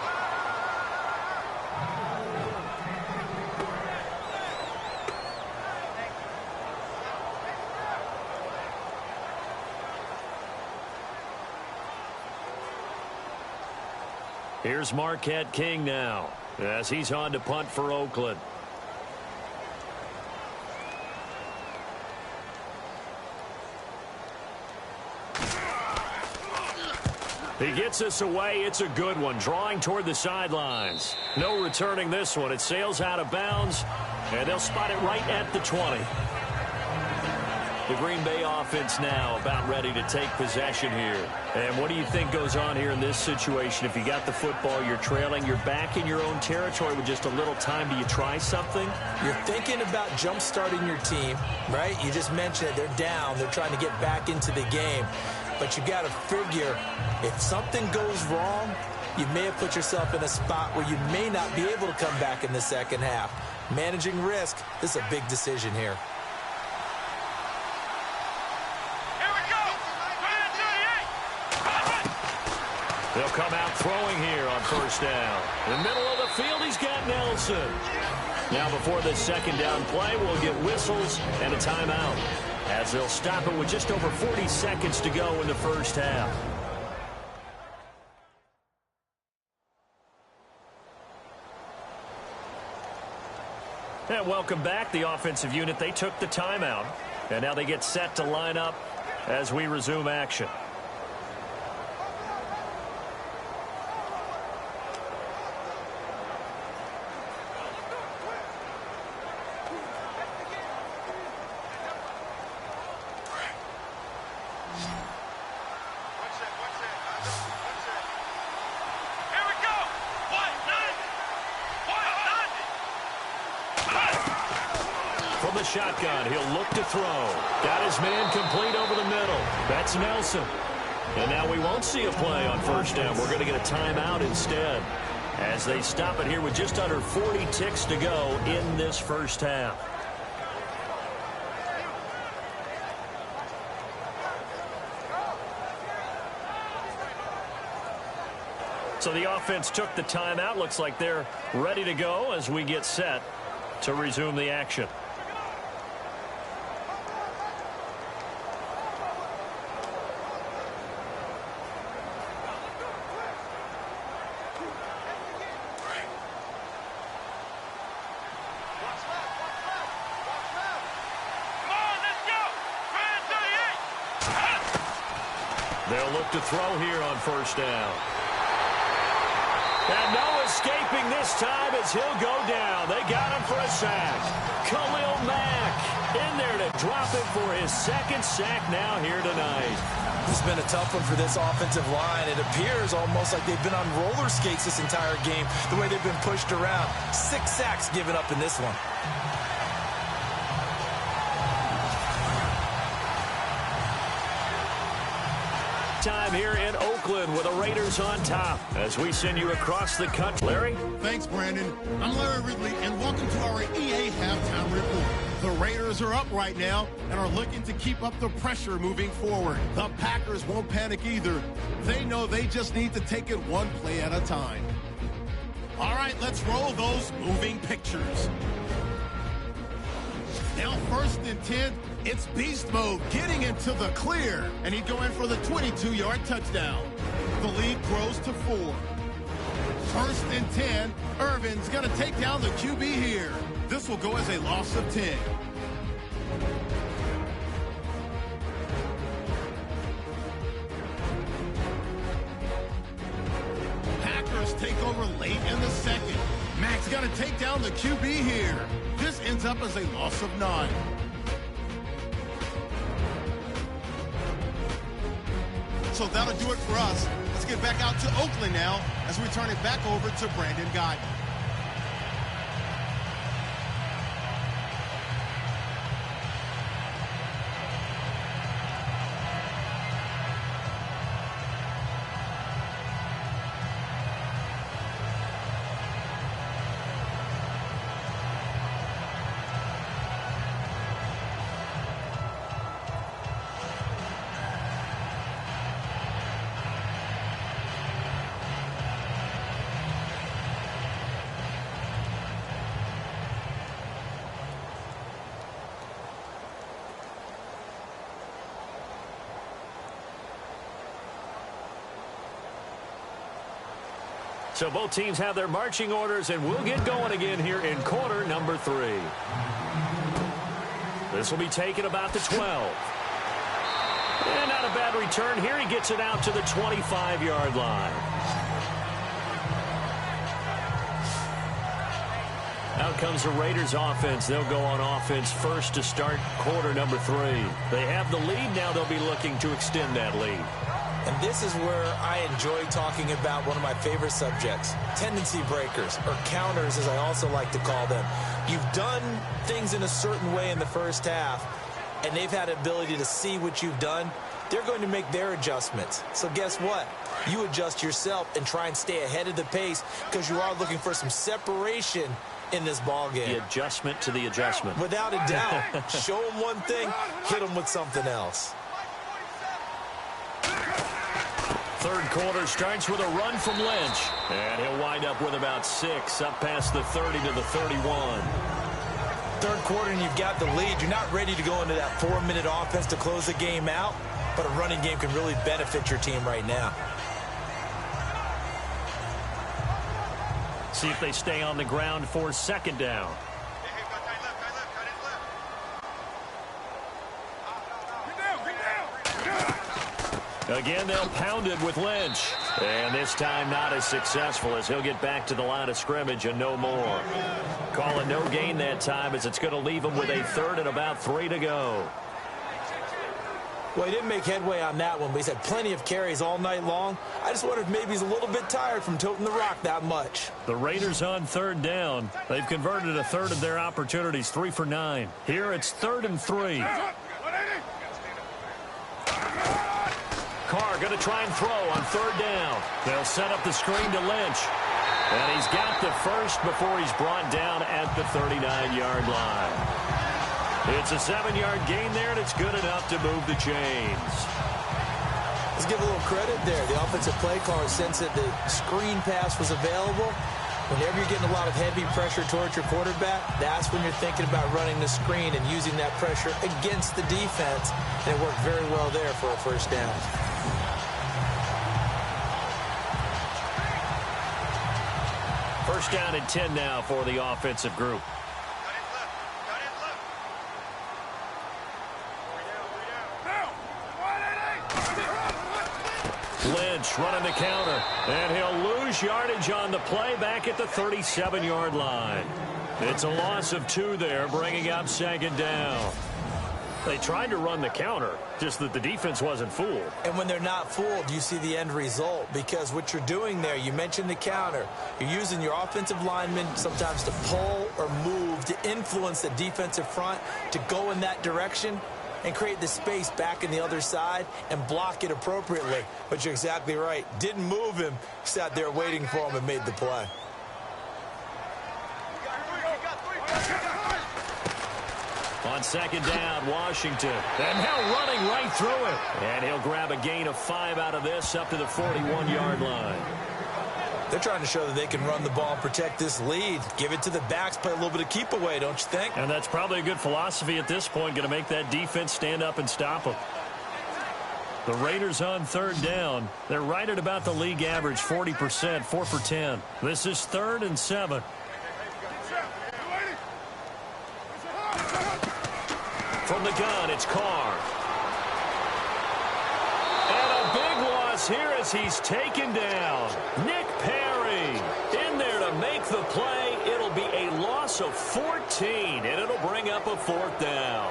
Here's Marquette King now, as he's on to punt for Oakland. He gets this away. It's a good one, drawing toward the sidelines. No returning this one. It sails out of bounds, and they'll spot it right at the 20. The Green Bay offense now about ready to take possession here. And what do you think goes on here in this situation? If you got the football, you're trailing, you're back in your own territory with just a little time. Do you try something? You're thinking about jump-starting your team, right? You just mentioned it. They're down. They're trying to get back into the game. But you got to figure if something goes wrong, you may have put yourself in a spot where you may not be able to come back in the second half. Managing risk, this is a big decision here. They'll come out throwing here on first down. In the middle of the field, he's got Nelson. Now before this second down play, we'll get whistles and a timeout, as they'll stop it with just over 40 seconds to go in the first half. And welcome back, the offensive unit. They took the timeout, and now they get set to line up as we resume action. From the shotgun, he'll look to throw. Got his man complete over the middle. That's Nelson. And now we won't see a play on first down. We're going to get a timeout instead, as they stop it here with just under 40 ticks to go in this first half. So the offense took the timeout. Looks like they're ready to go as we get set to resume the action. They'll look to throw here on first down. And no escaping this time as he'll go down. They got him for a sack. Khalil Mack in there to drop it for his second sack now here tonight. It's been a tough one for this offensive line. It appears almost like they've been on roller skates this entire game, the way they've been pushed around. 6 sacks given up in this one. Time here in Oakland with the Raiders on top as we send you across the country. Larry? Thanks, Brandon. I'm Larry Ridley, and welcome to our EA Halftime Report. The Raiders are up right now and are looking to keep up the pressure moving forward. The Packers won't panic either. They know they just need to take it one play at a time. All right, let's roll those moving pictures. Now 1st and 10, it's beast mode getting into the clear. And he'd go in for the 22-yard touchdown. The lead grows to 4. 1st and 10, Irvin's going to take down the QB here. This will go as a loss of 10. Packers take over late in the second. Mack's got to take down the QB here. This ends up as a loss of 9. So that'll do it for us. Let's get back out to Oakland now as we turn it back over to Brandon Guy. So both teams have their marching orders, and we'll get going again here in quarter number 3. This will be taken about the 12. And not a bad return here. He gets it out to the 25-yard line. Out comes the Raiders offense. They'll go on offense first to start quarter number 3. They have the lead. Now they'll be looking to extend that lead. And this is where I enjoy talking about one of my favorite subjects, tendency breakers, or counters as I also like to call them. You've done things in a certain way in the first half, and they've had the ability to see what you've done. They're going to make their adjustments. So guess what? You adjust yourself and try and stay ahead of the pace because you are looking for some separation in this ball game. The adjustment to the adjustment. Without a doubt. Show them one thing, hit them with something else. Third quarter starts with a run from Lynch. And he'll wind up with about 6 up past the 30 to the 31. Third quarter and you've got the lead. You're not ready to go into that 4-minute offense to close the game out, but a running game can really benefit your team right now. See if they stay on the ground for second down. Again, they'll pound it with Lynch. And this time not as successful as he'll get back to the line of scrimmage and no more. Calling no gain that time as it's going to leave him with a third and about 3 to go. Well, he didn't make headway on that one, but he's had plenty of carries all night long. I just wonder if maybe he's a little bit tired from toting the rock that much. The Raiders on third down. They've converted a third of their opportunities, 3 for 9. Here it's 3rd and 3. Carr going to try and throw on third down. They'll set up the screen to Lynch. And he's got the first before he's brought down at the 39-yard line. It's a 7-yard gain there, and it's good enough to move the chains. Let's give a little credit there. The offensive play caller sensed that the screen pass was available. Whenever you're getting a lot of heavy pressure towards your quarterback, that's when you're thinking about running the screen and using that pressure against the defense. And it worked very well there for a first down. First down and 10 now for the offensive group. Lynch running the counter, and he'll lose yardage on the play back at the 37-yard line. It's a loss of 2 there, bringing up second down. They tried to run the counter, just that the defense wasn't fooled. And when they're not fooled, you see the end result. Because what you're doing there, you mentioned the counter. You're using your offensive linemen sometimes to pull or move to influence the defensive front to go in that direction and create the space back in the other side and block it appropriately. But you're exactly right. Didn't move him, sat there waiting for him and made the play. On second down, Washington. And now running right through it. And he'll grab a gain of 5 out of this up to the 41-yard line. They're trying to show that they can run the ball and protect this lead. Give it to the backs, play a little bit of keep away, don't you think? And that's probably a good philosophy at this point, going to make that defense stand up and stop them. The Raiders on third down. They're right at about the league average, 40%, 4 for 10. This is 3rd and 7. From the gun, it's Carr. And a big loss here as he's taken down. Nick Perry in there to make the play. It'll be a loss of 14, and it'll bring up a 4th down.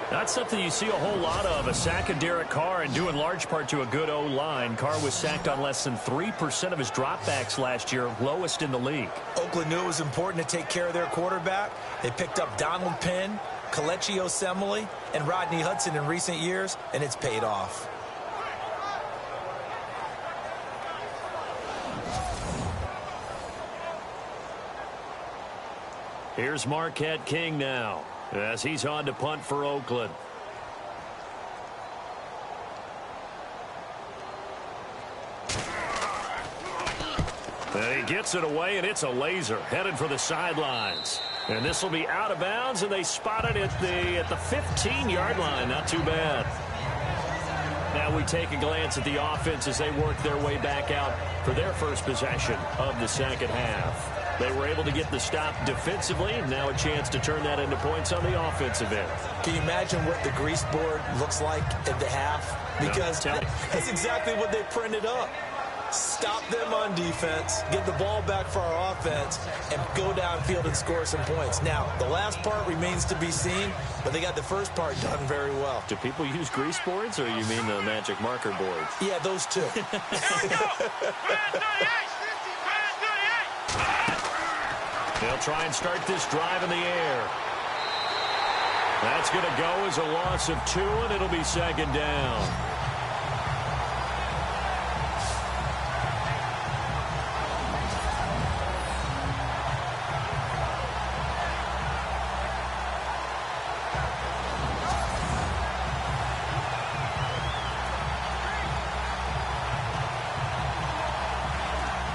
That's something you see a whole lot of, a sack of Derek Carr, and due in large part to a good O-line. Carr was sacked on less than 3% of his dropbacks last year, lowest in the league. Oakland knew it was important to take care of their quarterback. They picked up Donald Penn, Kelechi Osemele, and Rodney Hudson in recent years, and it's paid off. Here's Marquette King now, as he's on to punt for Oakland. And he gets it away, and it's a laser headed for the sidelines. And this will be out of bounds, and they spot it at the 15-yard line. Not too bad. Now we take a glance at the offense as they work their way back out for their first possession of the second half. They were able to get the stop defensively, and now a chance to turn that into points on the offensive end. Can you imagine what the grease board looks like at the half? Because that's exactly what they printed up. stop them on defense, get the ball back for our offense, and go downfield and score some points. Now, the last part remains to be seen, but they got the first part done very well. Do people use grease boards, or you mean the magic marker boards? Yeah, those two. Here we go. Brand 38. Brand 38. They'll try and start this drive in the air. That's going to go as a loss of 2, and it'll be second down.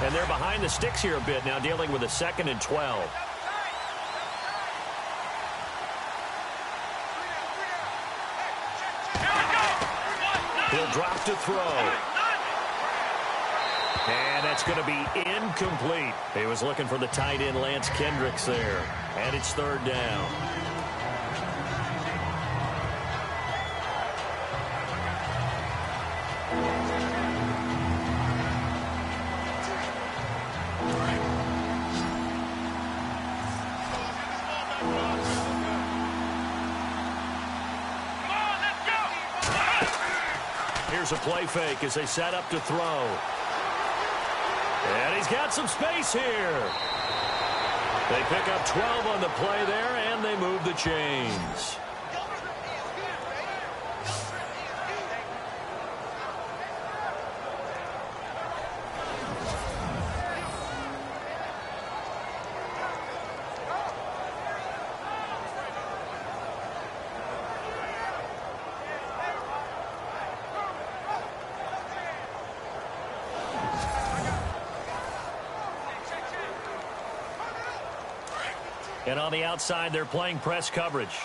And they're behind the sticks here a bit now, dealing with a 2nd and 12. He'll drop to throw. And that's going to be incomplete. He was looking for the tight end Lance Kendricks there. And it's 3rd down. Here's a play fake as they set up to throw. And he's got some space here. They pick up 12 on the play there, and they move the chains. And on the outside, they're playing press coverage.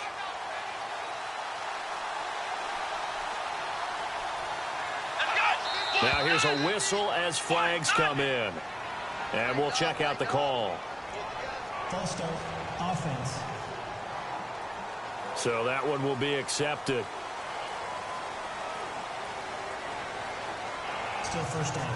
Now here's a whistle as flags come in. And we'll check out the call. False start, offense. So that one will be accepted. Still first down.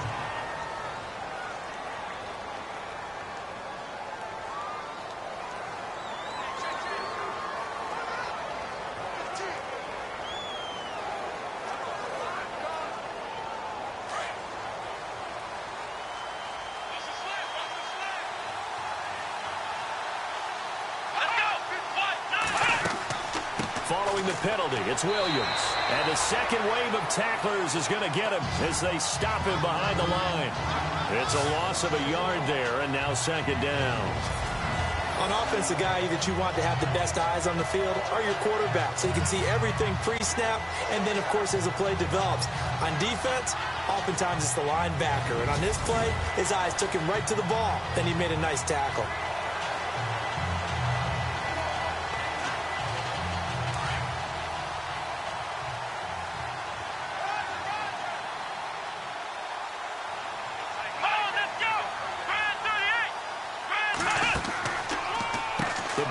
Following the penalty, it's Williams. And the second wave of tacklers is going to get him as they stop him behind the line. It's a loss of a yard there, and now 2nd down. On offense, the guy that you want to have the best eyes on the field are your quarterbacks, so you can see everything pre-snap, and then, of course, as the play develops. On defense, oftentimes it's the linebacker, and on this play, his eyes took him right to the ball. Then he made a nice tackle.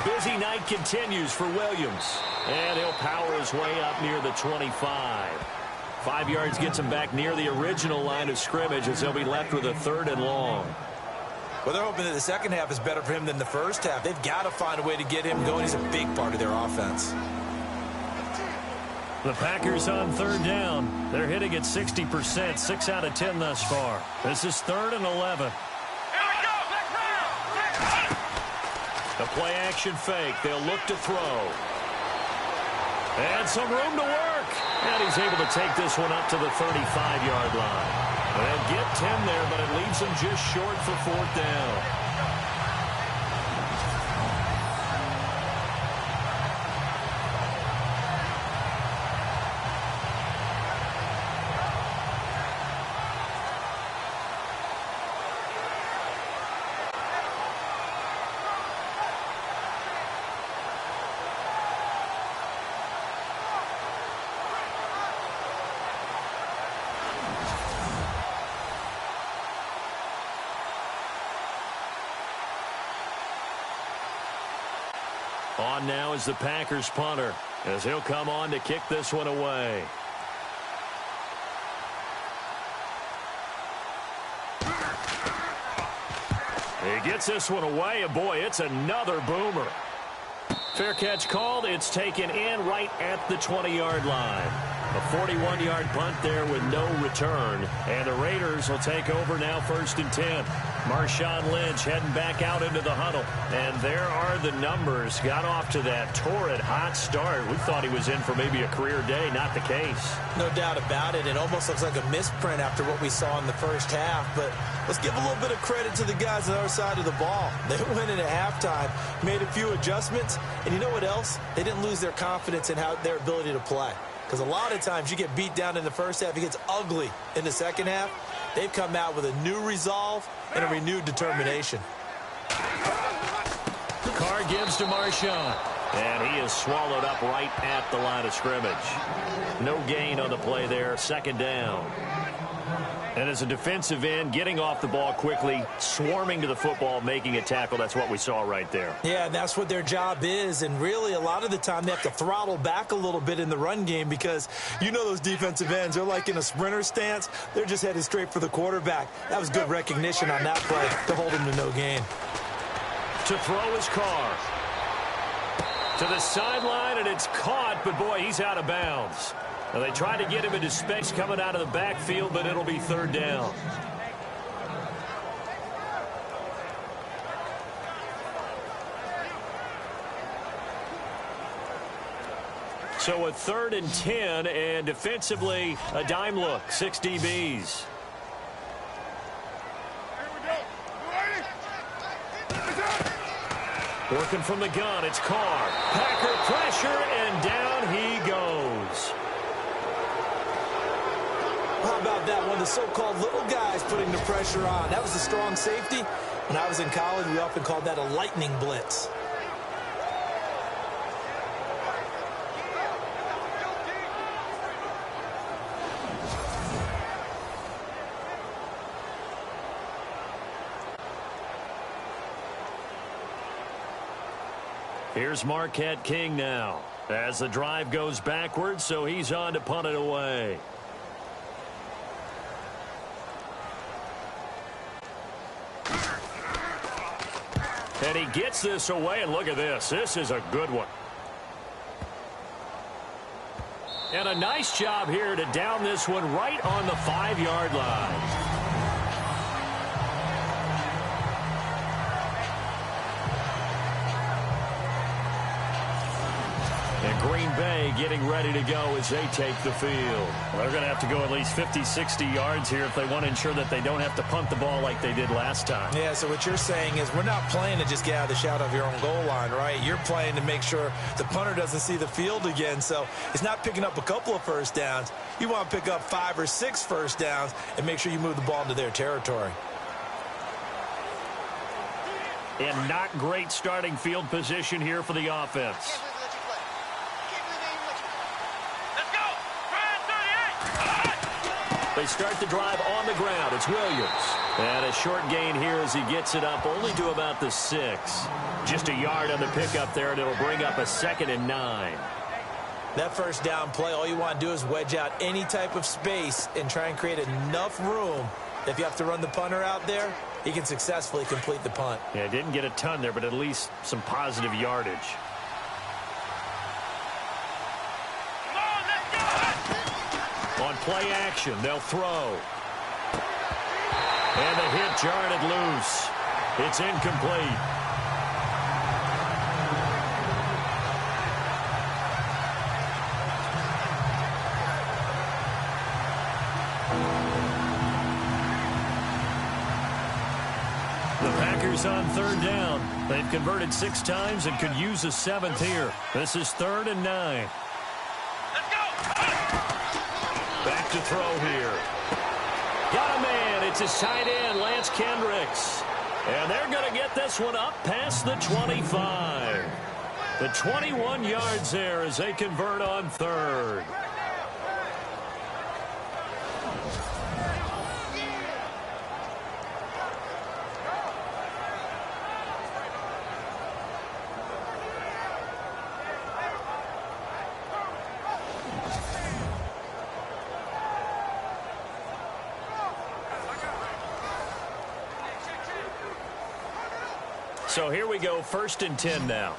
Busy night continues for Williams. And he'll power his way up near the 25. 5 yards gets him back near the original line of scrimmage as they'll be left with a 3rd and long. Well, they're hoping that the second half is better for him than the first half. They've got to find a way to get him going. He's a big part of their offense. The Packers on 3rd down. They're hitting at 60%, 6 out of 10 thus far. This is 3rd and 11. The play action fake. They'll look to throw. And some room to work. And he's able to take this one up to the 35-yard line. They'll get 10 there, but it leaves him just short for 4th down. On now is the Packers punter, as he'll come on to kick this one away. He gets this one away, and boy, it's another boomer. Fair catch called. It's taken in right at the 20-yard line. A 41-yard punt there with no return. And the Raiders will take over now 1st and 10. Marshawn Lynch heading back out into the huddle. And there are the numbers. Got off to that torrid hot start. We thought he was in for maybe a career day. Not the case. No doubt about it. It almost looks like a misprint after what we saw in the first half. But let's give a little bit of credit to the guys on the other side of the ball. They went in at halftime, made a few adjustments. And you know what else? They didn't lose their confidence in their ability to play. Because a lot of times you get beat down in the first half, it gets ugly in the second half. They've come out with a new resolve and a renewed determination. Carr gives to Marshawn. And he is swallowed up right at the line of scrimmage. No gain on the play there. 2nd down. And as a defensive end, getting off the ball quickly, swarming to the football, making a tackle, that's what we saw right there. Yeah, and that's what their job is. And really, a lot of the time, they have to throttle back a little bit in the run game because you know those defensive ends, they're like in a sprinter stance. They're just headed straight for the quarterback. That was good recognition on that play to hold him to no gain. To throw his Carr. To the sideline, and it's caught, but boy, he's out of bounds. Now, they tried to get him into space coming out of the backfield, but it'll be 3rd down. So a 3rd and 10, and defensively, a dime look, 6 DBs. Working from the gun, it's Carr. Packer pressure, and down he goes. How about that? One of the so-called little guys putting the pressure on. That was a strong safety. When I was in college, we often called that a lightning blitz. Here's Marquette King now as the drive goes backwards, so he's on to punt it away. And he gets this away, and look at this. This is a good one. And a nice job here to down this one right on the 5-yard line. And Green Bay getting ready to go as they take the field. Well, they're going to have to go at least 50, 60 yards here if they want to ensure that they don't have to punt the ball like they did last time. Yeah, so what you're saying is we're not playing to just get out of the shadow of your own goal line, right? You're playing to make sure the punter doesn't see the field again. So it's not picking up a couple of first downs. You want to pick up 5 or 6 first downs and make sure you move the ball into their territory. And not great starting field position here for the offense. They start the drive on the ground. It's Williams. And a short gain here as he gets it up only to about the 6. Just a yard on the pickup there, and it'll bring up a 2nd and 9. That first down play, all you want to do is wedge out any type of space and try and create enough room. If you have to run the punter out there, he can successfully complete the punt. Yeah, didn't get a ton there, but at least some positive yardage. On play action, they'll throw. And the hit jarred it loose. It's incomplete. The Packers on 3rd down. They've converted 6 times and could use a 7th here. This is 3rd and 9. Back to throw here. Got a man. It's his tight end, Lance Kendricks. And they're going to get this one up past the 25. The 21 yards there as they convert on 3rd. So here we go, 1st and 10 now.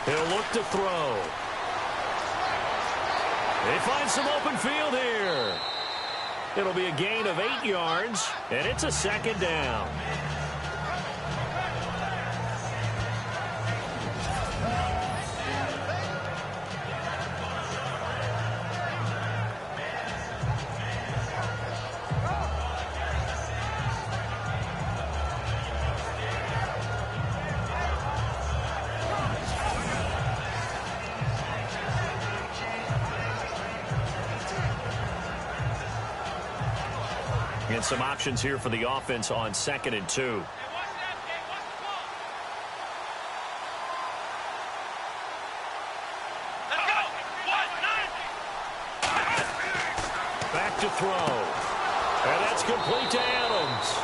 He'll look to throw. They find some open field here. It'll be a gain of 8 yards, and it's a 2nd down. And some options here for the offense on 2nd and 2. Back to throw. And that's complete to Adams.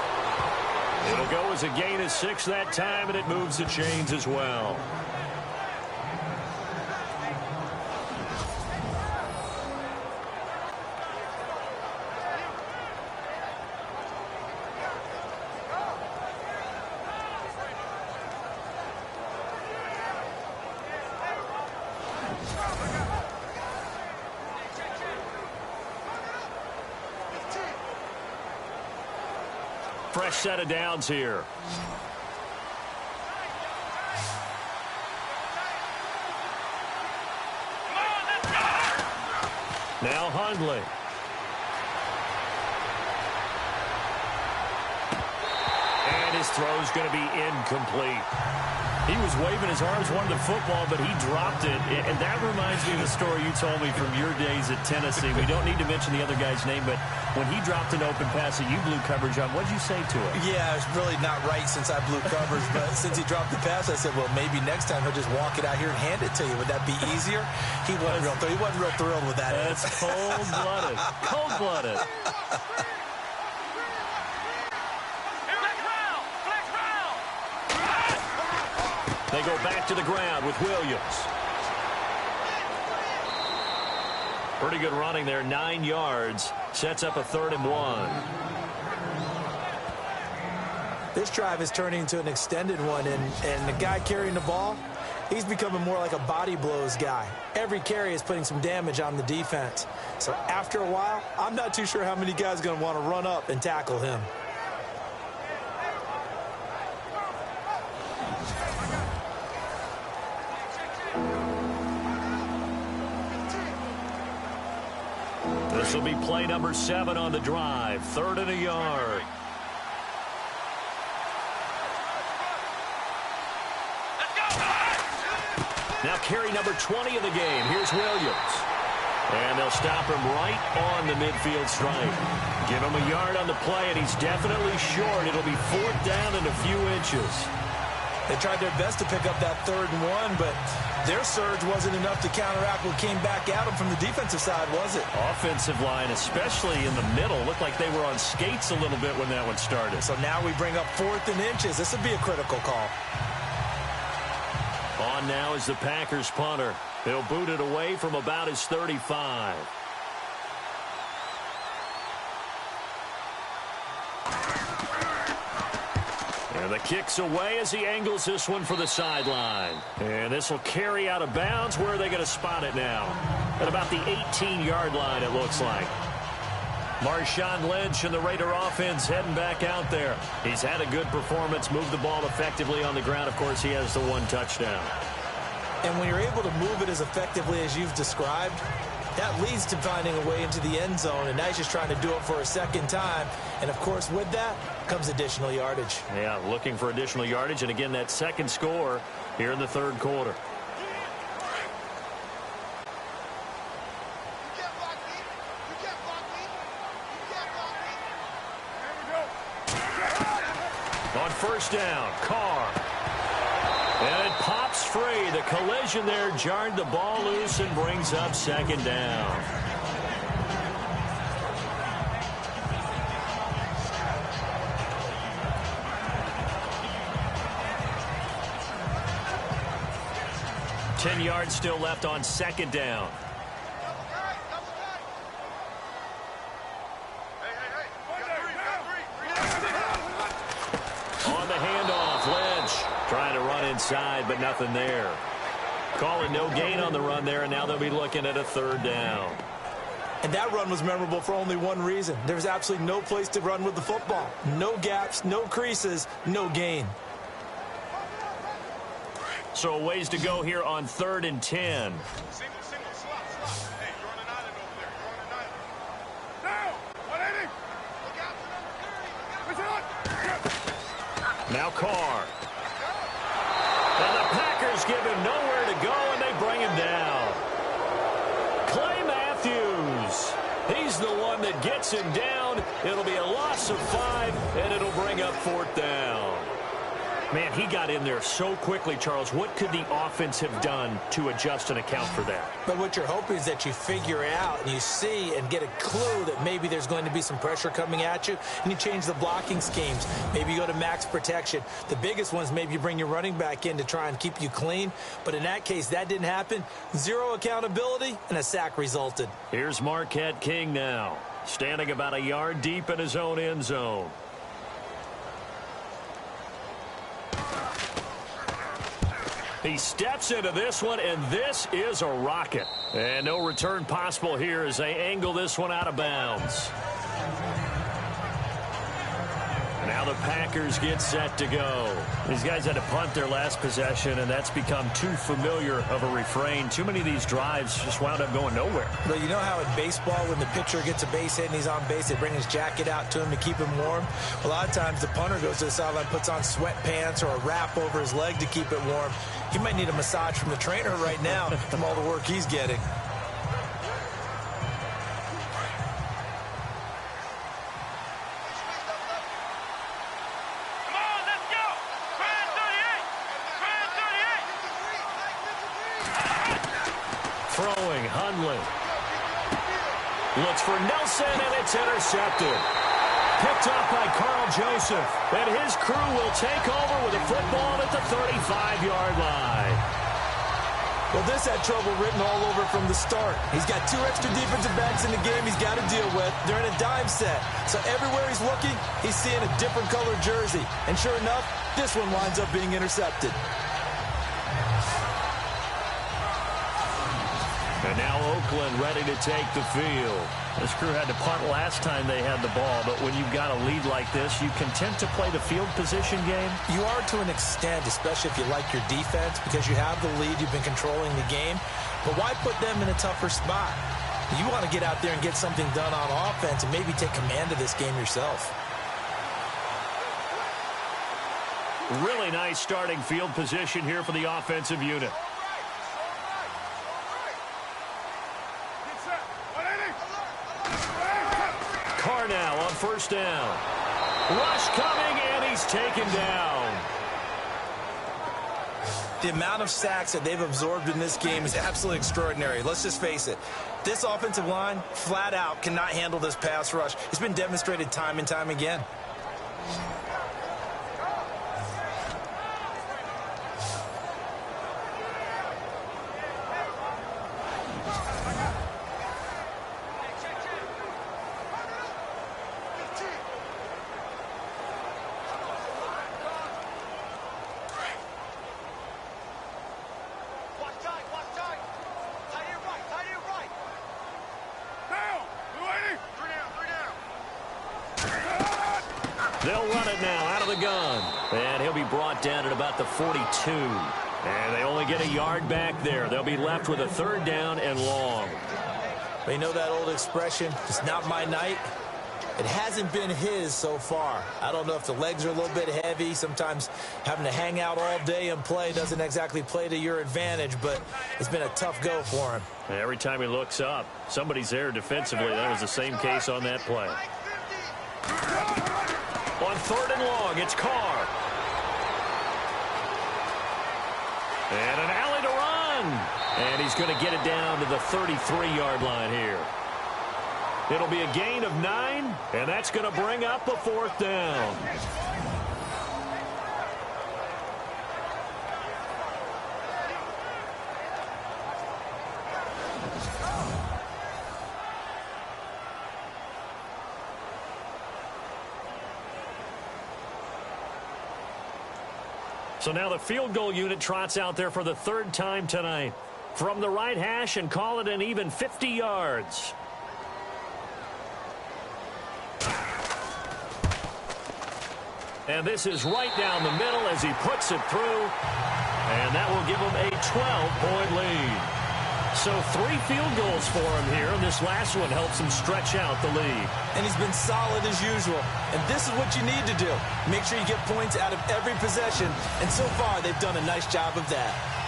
It'll go as a gain of 6 that time, and it moves the chains as well. Fresh set of downs here. Now Hundley. And his throw's going to be incomplete. He was waving his arms, wanted the football, but he dropped it. And that reminds me of the story you told me from your days at Tennessee. We don't need to mention the other guy's name, but when he dropped an open pass that you blew coverage on, what did you say to him? Yeah, it's really not right since I blew coverage, but since he dropped the pass, I said, well, maybe next time he'll just walk it out here and hand it to you. Would that be easier? He wasn't real thrilled with that. That's cold-blooded. Cold-blooded. They go back to the ground with Williams. Pretty good running there, 9 yards. Sets up a 3rd and 1. This drive is turning into an extended one, and the guy carrying the ball, he's becoming more like a body blows guy. Every carry is putting some damage on the defense. So after a while, I'm not too sure how many guys are going to want to run up and tackle him. This will be play number 7 on the drive. 3rd and a yard. Now carry number 20 of the game. Here's Williams. And they'll stop him right on the midfield stripe. Give him a yard on the play, and he's definitely short. It'll be 4th down and a few inches. They tried their best to pick up that 3rd and 1, but their surge wasn't enough to counteract what came back at them from the defensive side, was it? Offensive line, especially in the middle, looked like they were on skates a little bit when that one started. So now we bring up 4th and inches. This would be a critical call. On now is the Packers punter. He'll boot it away from about his 35. And the kick's away as he angles this one for the sideline. And this will carry out of bounds. Where are they going to spot it now? At about the 18-yard line, it looks like. Marshawn Lynch and the Raider offense heading back out there. He's had a good performance, moved the ball effectively on the ground. Of course, he has the 1 touchdown. And when you're able to move it as effectively as you've described, that leads to finding a way into the end zone, and now he's just trying to do it for a 2nd time. And, of course, with that comes additional yardage. Yeah, looking for additional yardage, and again, that 2nd score here in the 3rd quarter. On 1st down, Carr. And it pops free. The collision there jarred the ball loose and brings up 2nd down. $10 yards still left on 2nd down. inside, but nothing there. Call it no gain on the run there, and now they'll be looking at a third down. And that run was memorable for only one reason. There was absolutely no place to run with the football. No gaps, no creases, no gain. So a ways to go here on 3rd and 10. Now Carr. And the Packers give him nowhere to go, and they bring him down. Clay Matthews. He's the one that gets him down. It'll be a loss of 5, and it'll bring up 4th down. Man, he got in there so quickly, Charles. What could the offense have done to adjust and account for that? But what you're hoping is that you figure out and you see and get a clue that maybe there's going to be some pressure coming at you, and you change the blocking schemes. Maybe you go to max protection. The biggest ones, maybe you bring your running back in to try and keep you clean. But in that case, that didn't happen. 0 accountability, and a sack resulted. Here's Marquette King now, standing about a yard deep in his own end zone. He steps into this one, and this is a rocket. And no return possible here as they angle this one out of bounds. Now the Packers get set to go. These guys had to punt their last possession, and that's become too familiar of a refrain. Too many of these drives just wound up going nowhere. But you know how in baseball, when the pitcher gets a base hit and he's on base, they bring his jacket out to him to keep him warm? A lot of times the punter goes to the sideline, puts on sweatpants or a wrap over his leg to keep it warm. He might need a massage from the trainer right now from all the work he's getting. Throwing, Hundley. Looks for Nelson, and it's intercepted. Picked up by Carl Joseph. And his crew will take over with a football at the 35-yard line. Well, this had trouble written all over from the start. He's got 2 extra defensive backs in the game he's got to deal with. They're in a dime set. So everywhere he's looking, he's seeing a different colored jersey. And sure enough, this one winds up being intercepted. And now Oakland ready to take the field. This crew had to punt last time they had the ball, but when you've got a lead like this, you content to play the field position game? You are to an extent, especially if you like your defense, because you have the lead, you've been controlling the game. But why put them in a tougher spot? You want to get out there and get something done on offense and maybe take command of this game yourself. Really nice starting field position here for the offensive unit. Carr now on 1st down. Rush coming, and he's taken down. The amount of sacks that they've absorbed in this game is absolutely extraordinary. Let's just face it. This offensive line, flat out, cannot handle this pass rush. It's been demonstrated time and time again. They'll run it now out of the gun. And he'll be brought down at about the 42. And they only get a yard back there. They'll be left with a 3rd down and long. You know that old expression, it's not my night? It hasn't been his so far. I don't know if the legs are a little bit heavy. Sometimes having to hang out all day and play doesn't exactly play to your advantage, but it's been a tough go for him. Every time he looks up, somebody's there defensively. That was the same case on that play. On 3rd and long, it's Carr. And an alley to run. And he's going to get it down to the 33-yard line here. It'll be a gain of 9, and that's going to bring up a 4th down. So now the field goal unit trots out there for the third time tonight. From the right hash and call it an even 50 yards. And this is right down the middle as he puts it through. And that will give him a 12-point lead. So 3 field goals for him here, and this last one helps him stretch out the lead. And he's been solid as usual. And this is what you need to do. Make sure you get points out of every possession. And so far, they've done a nice job of that.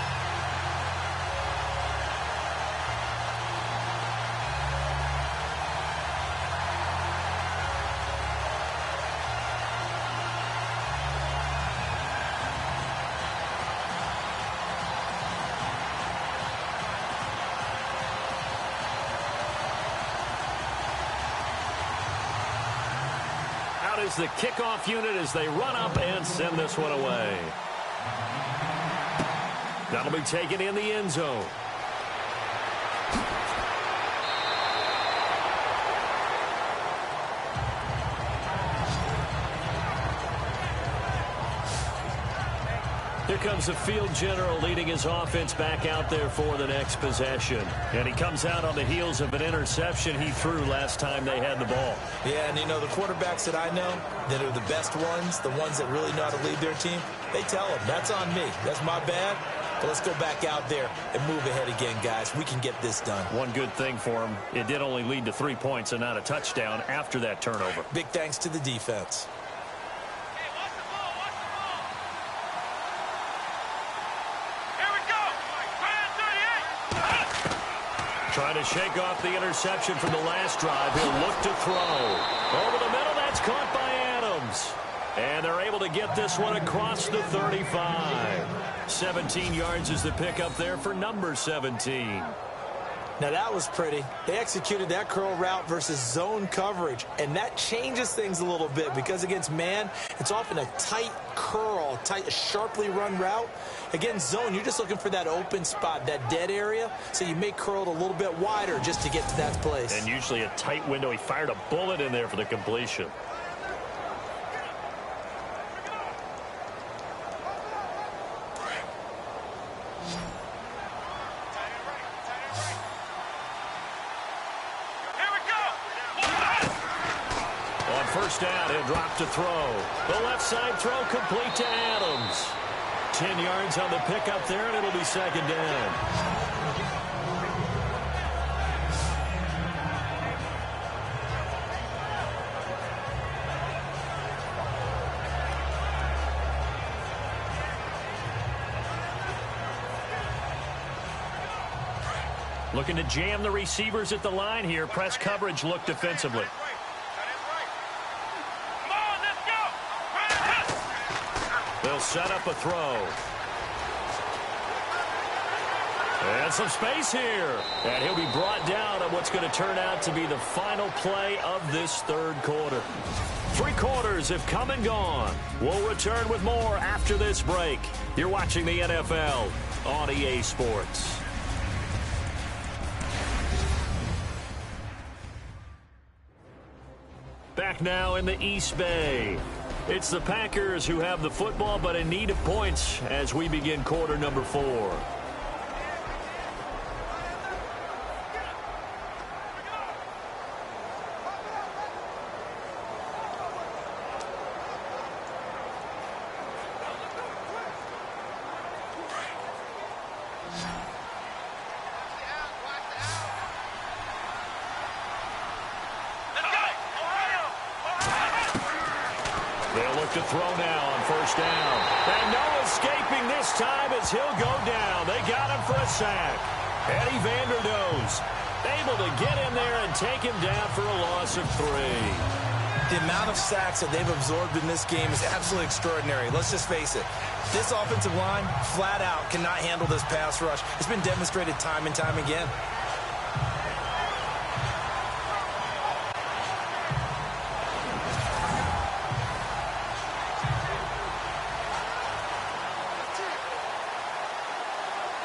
Is the kickoff unit as they run up and send this one away. That'll be taken in the end zone. Here comes the field general leading his offense back out there for the next possession. And he comes out on the heels of an interception he threw last time they had the ball. Yeah, and you know, the quarterbacks that I know that are the best ones, the ones that really know how to lead their team, they tell them, that's on me. That's my bad. But let's go back out there and move ahead again, guys. We can get this done. One good thing for him, it did only lead to 3 points and not a touchdown after that turnover. Big thanks to the defense. Trying to shake off the interception from the last drive. He'll look to throw. Over the middle, that's caught by Adams. And they're able to get this one across the 35. 17 yards is the pickup there for number 17. Now, that was pretty. They executed that curl route versus zone coverage, and that changes things a little bit because against man, it's often a tight curl, tight, sharply run route. Against zone, you're just looking for that open spot, that dead area, so you may curl it a little bit wider just to get to that place. And usually a tight window. He fired a bullet in there for the completion. First down, he'll drop to throw. The left side throw complete to Adams. 10 yards on the pickup there, and it'll be second down. Looking to jam the receivers at the line here. Press coverage look defensively. They'll set up a throw. And some space here. And he'll be brought down on what's going to turn out to be the final play of this third quarter. 3 quarters have come and gone. We'll return with more after this break. You're watching the NFL on EA Sports. Back now in the East Bay. It's the Packers who have the football, but in need of points as we begin quarter number 4. To throw now on first down. And no escaping this time as he'll go down. They got him for a sack. Eddie Vanderdoes able to get in there and take him down for a loss of 3. The amount of sacks that they've absorbed in this game is absolutely extraordinary. Let's just face it. This offensive line, flat out, cannot handle this pass rush. It's been demonstrated time and time again.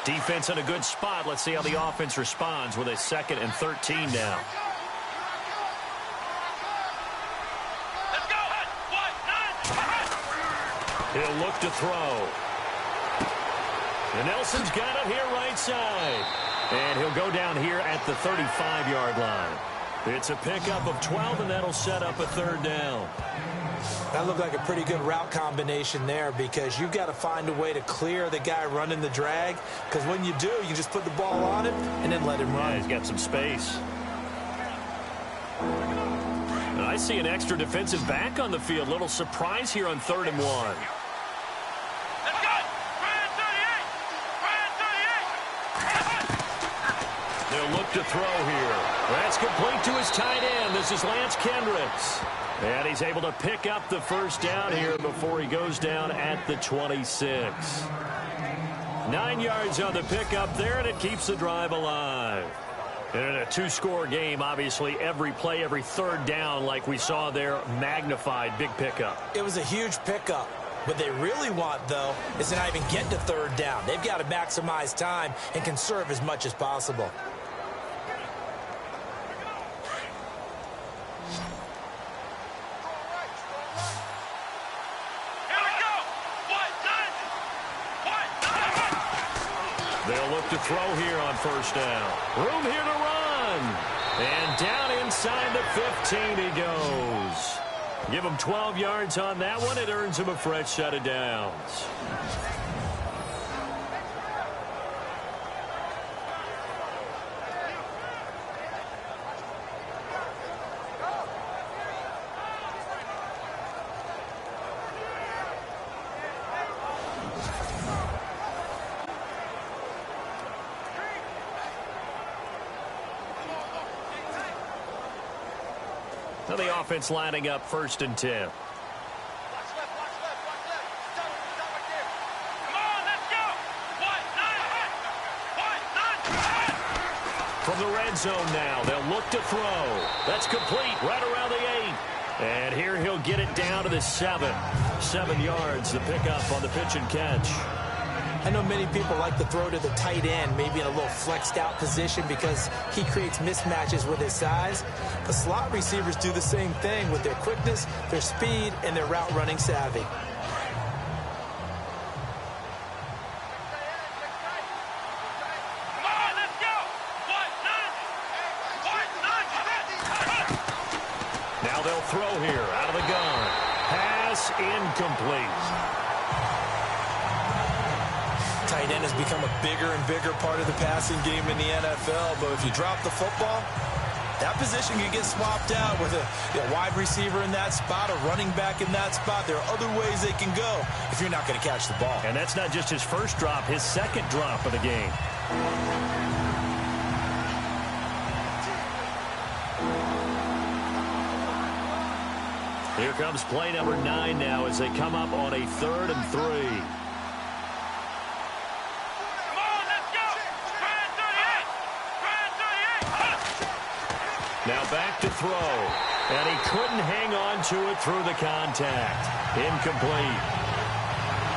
Defense in a good spot. Let's see how the offense responds with a 2nd and 13 now. He'll look to throw. And Nelson's got it here right side. And he'll go down here at the 35-yard line. It's a pickup of 12, and that'll set up a third down. That looked like a pretty good route combination there, because you've got to find a way to clear the guy running the drag, because when you do, you just put the ball on him and then let him run. Yeah, he's got some space. And I see an extra defensive back on the field. Little surprise here on 3rd and 1. Let's go! Brand 38! They'll look to throw here. That's complete to his tight end. This is Lance Kendricks. And he's able to pick up the first down here before he goes down at the 26. 9 yards on the pickup there, and it keeps the drive alive. And in a 2-score game, obviously, every play, every third down, like we saw there, magnified, big pickup. It was a huge pickup. What they really want, though, is to not even get to 3rd down. They've got to maximize time and conserve as much as possible. They'll look to throw here on 1st down. Room here to run. And down inside the 15 he goes. Give him 12 yards on that one. It earns him a fresh set of downs. Now the offense lining up 1st and 10. From the red zone now, they'll look to throw. That's complete right around the 8. And here he'll get it down to the 7. 7 yards, the pickup on the pitch and catch. I know many people like to throw to the tight end, maybe in a little flexed out position because he creates mismatches with his size. But slot receivers do the same thing with their quickness, their speed, and their route running savvy. Now they'll throw here out of the gun. Pass incomplete. Tight end has become a bigger and bigger part of the passing game in the NFL, but if you drop the football, that position can get swapped out with a wide receiver in that spot, a running back in that spot. There are other ways they can go if you're not going to catch the ball. And that's not just his first drop, his second drop of the game. Here comes play number 9 now as they come up on a 3rd and 3. Now back to throw. And he couldn't hang on to it through the contact. Incomplete.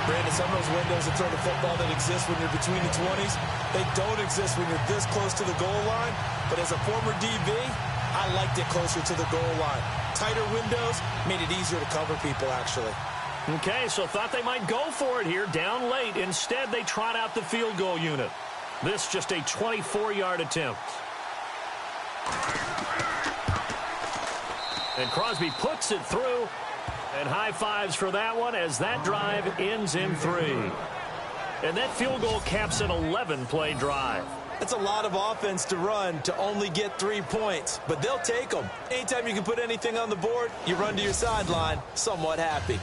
Brandon, some of those windows to throw the football that exist when you're between the 20s, they don't exist when you're this close to the goal line. But as a former DB, I liked it closer to the goal line. Tighter windows made it easier to cover people, actually. Okay, so thought they might go for it here, down late. Instead, they trot out the field goal unit. This just a 24-yard attempt. And Crosby puts it through. And high fives for that one as that drive ends in 3. And that field goal caps an 11-play drive. It's a lot of offense to run to only get 3 points, but they'll take them. Anytime you can put anything on the board, you run to your sideline somewhat happy.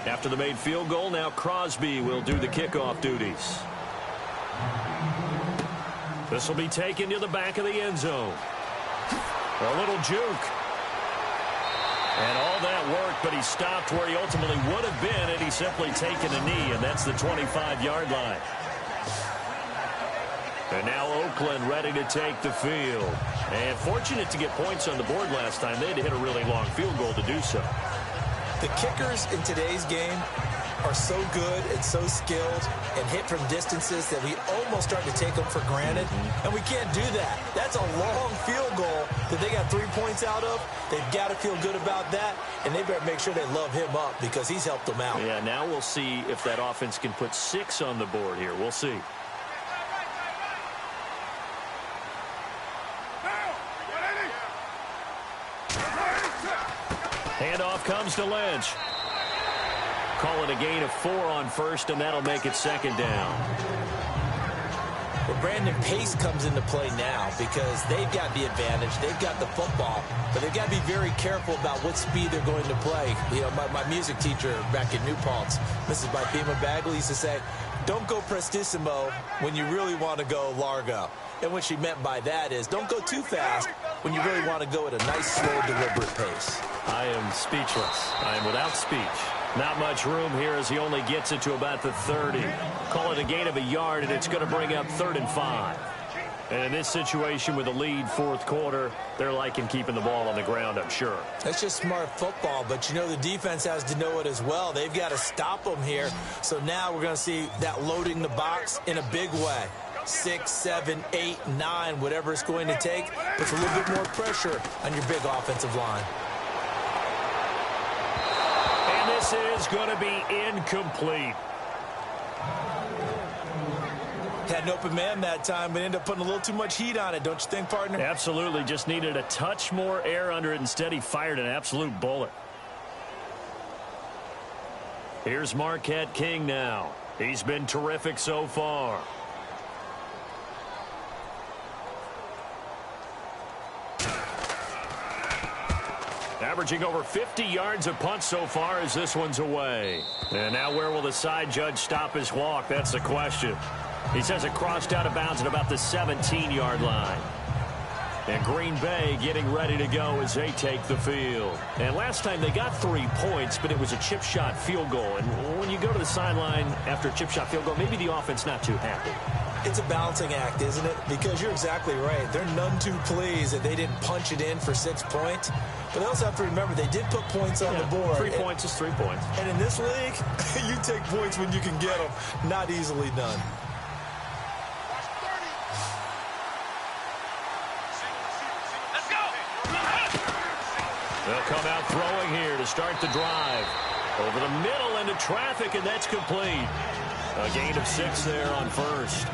After the made field goal, now Crosby will do the kickoff duties. This will be taken to the back of the end zone. A little juke. And all that worked, but he stopped where he ultimately would have been had he simply taken a knee, and that's the 25-yard line. And now Oakland ready to take the field. And fortunate to get points on the board last time. They had to hit a really long field goal to do so. The kickers in today's game are so good and so skilled and hit from distances that we almost start to take them for granted. And we can't do that. That's a long field goal that they got 3 points out of. They've got to feel good about that, and they better make sure they love him up because he's helped them out. Yeah, now we'll see if that offense can put 6 on the board here. We'll see. Handoff comes to Lynch. Call it a gain of 4 on first, and that'll make it second down. Well, Brandon, pace comes into play now because they've got the advantage. They've got the football, but they've got to be very careful about what speed they're going to play. You know, my music teacher back in New Paltz, Mrs. Bipema Bagley, used to say, don't go prestissimo when you really want to go largo. And what she meant by that is don't go too fast when you really want to go at a nice, slow, deliberate pace. I am speechless. I am without speech. Not much room here as he only gets it to about the 30. Call it a gain of a yard, and it's going to bring up 3rd and 5. And in this situation with a lead fourth quarter, they're liking keeping the ball on the ground, I'm sure. That's just smart football, but you know the defense has to know it as well. They've got to stop them here. So now we're going to see that loading the box in a big way. 6, 7, 8, 9, whatever it's going to take, puts a little bit more pressure on your big offensive line. And this is going to be incomplete. Had an open man that time, but ended up putting a little too much heat on it, don't you think, partner? Absolutely. Just needed a touch more air under it. Instead, he fired an absolute bullet. Here's Marquette King now. He's been terrific so far. Averaging over 50 yards a punt so far as this one's away. And now where will the side judge stop his walk? That's the question. He says it crossed out of bounds at about the 17-yard line. And Green Bay getting ready to go as they take the field. And last time they got 3 points, but it was a chip shot field goal. And when you go to the sideline after a chip shot field goal, maybe the offense not too happy. It's a balancing act, isn't it? Because you're exactly right. They're none too pleased that they didn't punch it in for 6 points. But they also have to remember they did put points on the board. 3 points is 3 points. And in this league, you take points when you can get them. Not easily done. Let's go! They'll come out throwing here to start the drive. Over the middle into traffic, and that's complete. A gain of 6 there on first.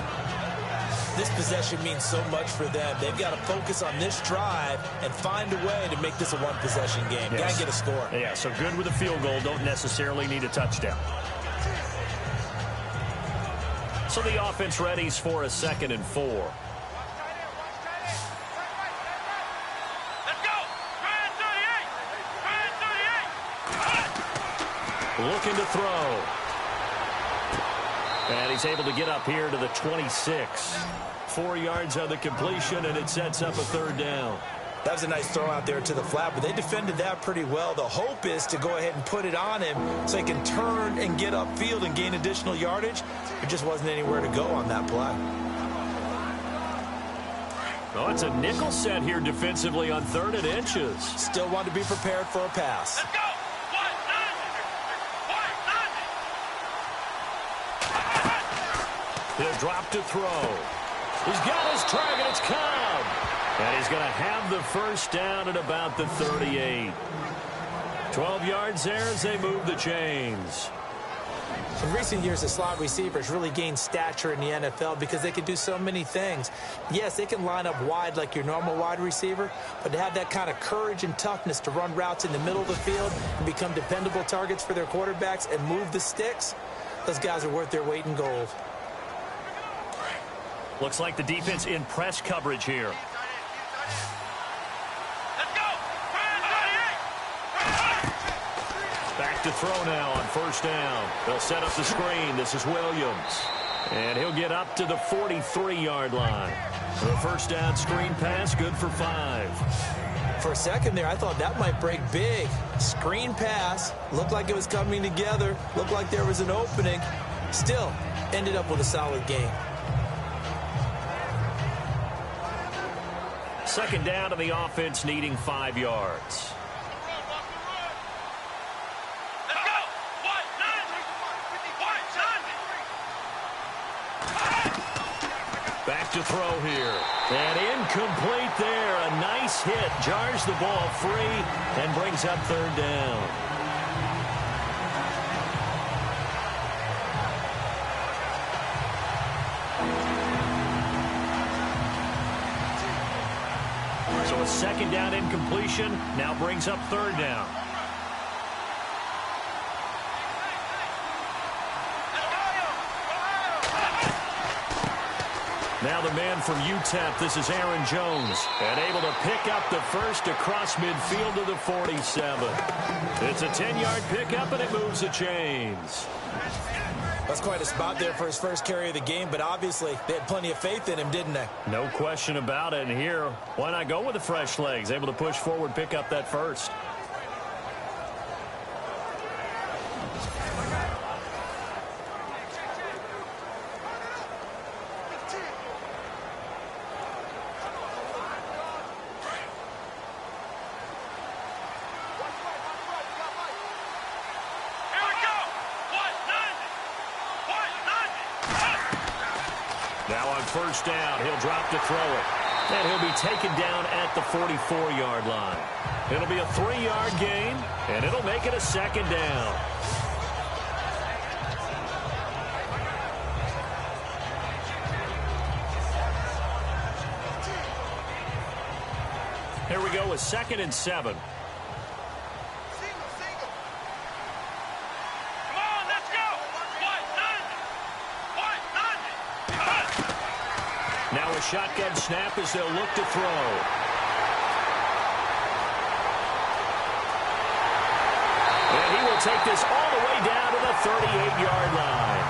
This possession means so much for them. They've got to focus on this drive and find a way to make this a one-possession game. Yes. Got to get a score. Yeah, so good with a field goal. Don't necessarily need a touchdown. So the offense readies for a 2nd and 4. Let's go! Try and 38! Looking to throw. And he's able to get up here to the 26. 4 yards on the completion, and it sets up a 3rd down. That was a nice throw out there to the flat, but they defended that pretty well. The hope is to go ahead and put it on him so he can turn and get upfield and gain additional yardage. There just wasn't anywhere to go on that play. Oh, it's a nickel set here defensively on 3rd and inches. Still want to be prepared for a pass. Let's go! He'll drop to throw. He's got his target. It's Cobb. And he's going to have the first down at about the 38. 12 yards there as they move the chains. In recent years, the slot receivers really gained stature in the NFL because they can do so many things. Yes, they can line up wide like your normal wide receiver, but to have that kind of courage and toughness to run routes in the middle of the field and become dependable targets for their quarterbacks and move the sticks, those guys are worth their weight in gold. Looks like the defense in press coverage here. Let's go! Back to throw now on 1st down. They'll set up the screen. This is Williams. And he'll get up to the 43-yard line. The 1st down screen pass, good for 5. For a second there, I thought that might break big. Screen pass, looked like it was coming together, looked like there was an opening. Still, ended up with a solid game. second down and the offense needing 5 yards. Let's go. What? Nine. Back to throw here. And incomplete there. A nice hit. Jars the ball free and brings up third down. So a second down incompletion now brings up third down. Now the man from UTEP, this is Aaron Jones, and able to pick up the first across midfield to the 47. It's a 10-yard pickup, and it moves the chains. That's quite a spot there for his first carry of the game, but obviously they had plenty of faith in him, didn't they? No question about it. And here, why not go with the fresh legs? Able to push forward, pick up that first. Now on first down, he'll drop to throw it. And he'll be taken down at the 44-yard line. It'll be a 3-yard gain, and it'll make it a second down. Here we go with 2nd and 7. Now a shotgun snap as they'll look to throw. And he will take this all the way down to the 38-yard line.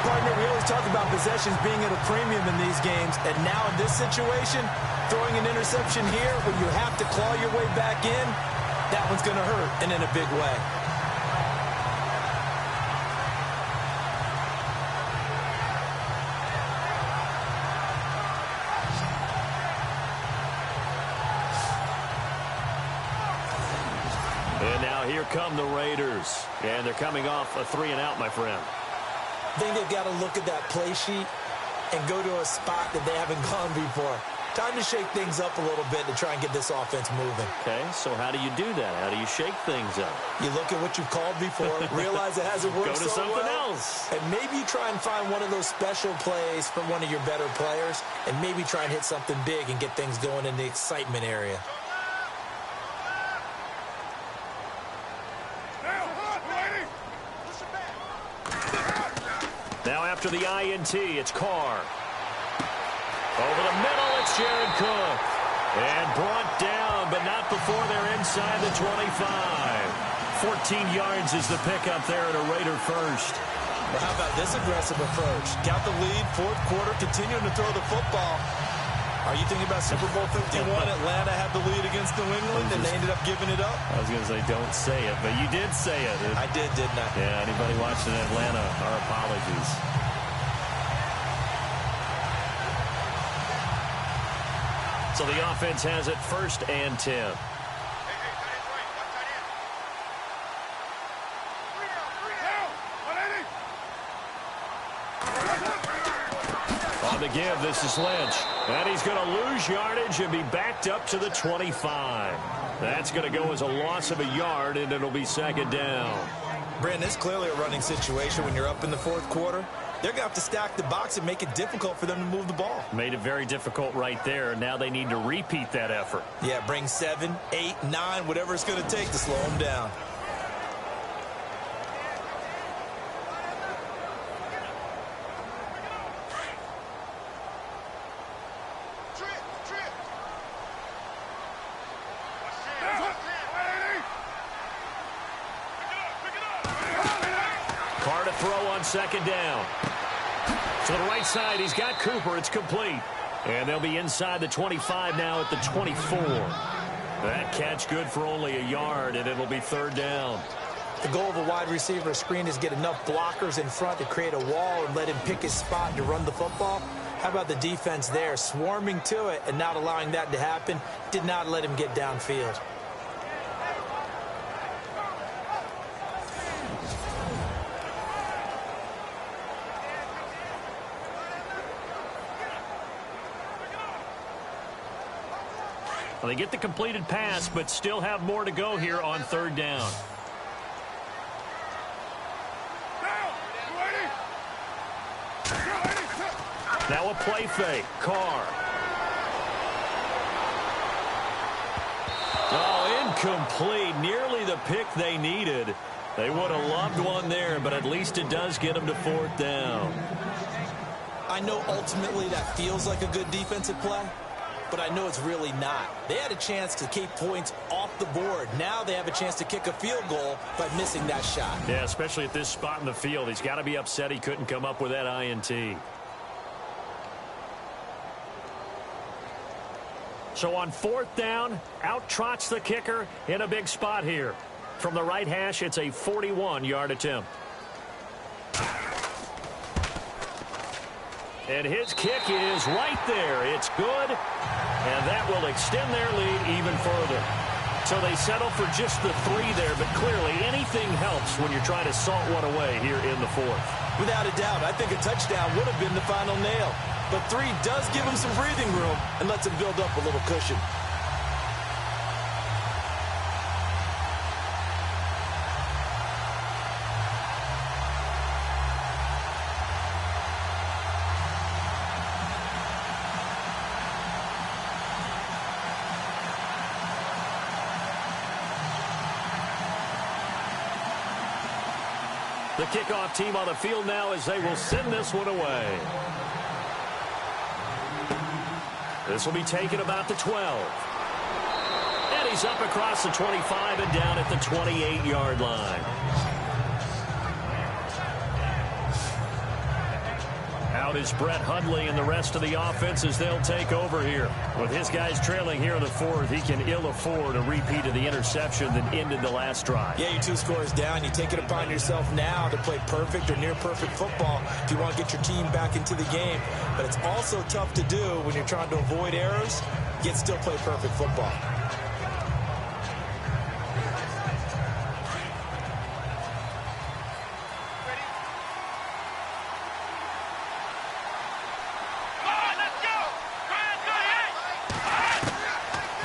Partner, we always talk about possessions being at a premium in these games, and now in this situation, throwing an interception here when you have to claw your way back in, that one's going to hurt, and in a big way. And now here come the Raiders. And they're coming off a 3-and-out, my friend. I think they've got to look at that play sheet and go to a spot that they haven't gone before. Time to shake things up a little bit to try and get this offense moving. Okay, so how do you do that? How do you shake things up? You look at what you've called before, realize it hasn't worked Go to so something well, else. and maybe you try and find one of those special plays from one of your better players, and maybe try and hit something big and get things going in the excitement area. Now after the INT, it's Carr. Over the middle, it's Jared Cook. And brought down, but not before they're inside the 25. 14 yards is the pickup there at a Raider first. Well, how about this aggressive approach? Got the lead, fourth quarter, continuing to throw the football. Are you thinking about Super Bowl 51? Atlanta had the lead against New England, and they ended up giving it up? I was going to say, don't say it, but you did say it. I did, didn't I? Yeah, anybody watching Atlanta, our apologies. So the offense has it 1st and 10. On the give, this is Lynch. And he's going to lose yardage and be backed up to the 25. That's going to go as a loss of a yard, and it'll be 2nd down. Brandon, it's clearly a running situation when you're up in the fourth quarter. They're going to have to stack the box and make it difficult for them to move the ball. Made it very difficult right there. Now they need to repeat that effort. Yeah, bring 7, 8, 9, whatever it's going to take to slow them down. Carr to throw on 2nd down. To the right side, he's got Cooper. It's complete. And they'll be inside the 25 now at the 24. That catch good for only a yard, and it'll be 3rd down. The goal of a wide receiver screen is get enough blockers in front to create a wall and let him pick his spot to run the football. How about the defense there, swarming to it and not allowing that to happen? Did not let him get downfield. Well, they get the completed pass, but still have more to go here on third down. Now a play fake. Carr. Oh, incomplete. Nearly the pick they needed. They would have loved one there, but at least it does get them to fourth down. I know ultimately that feels like a good defensive play, but I know it's really not. They had a chance to keep points off the board. Now they have a chance to kick a field goal by missing that shot. Yeah, especially at this spot in the field. He's got to be upset he couldn't come up with that INT. So on fourth down, out trots the kicker in a big spot here. From the right hash, it's a 41-yard attempt. And his kick is right there. It's good, and that will extend their lead even further. So they settle for just the 3 there, but clearly anything helps when you're trying to salt one away here in the fourth. Without a doubt, I think a touchdown would have been the final nail. But 3 does give him some breathing room and lets him build up a little cushion. The kickoff team on the field now as they will send this one away. This will be taken about the 12. And he's up across the 25 and down at the 28-yard line. Out is Brett Hundley and the rest of the offense as they'll take over here. With his guys trailing here in the fourth, he can ill afford a repeat of the interception that ended the last drive. Yeah, you're 2 scores down. You take it upon yourself now to play perfect or near perfect football if you want to get your team back into the game. But it's also tough to do when you're trying to avoid errors, yet still play perfect football.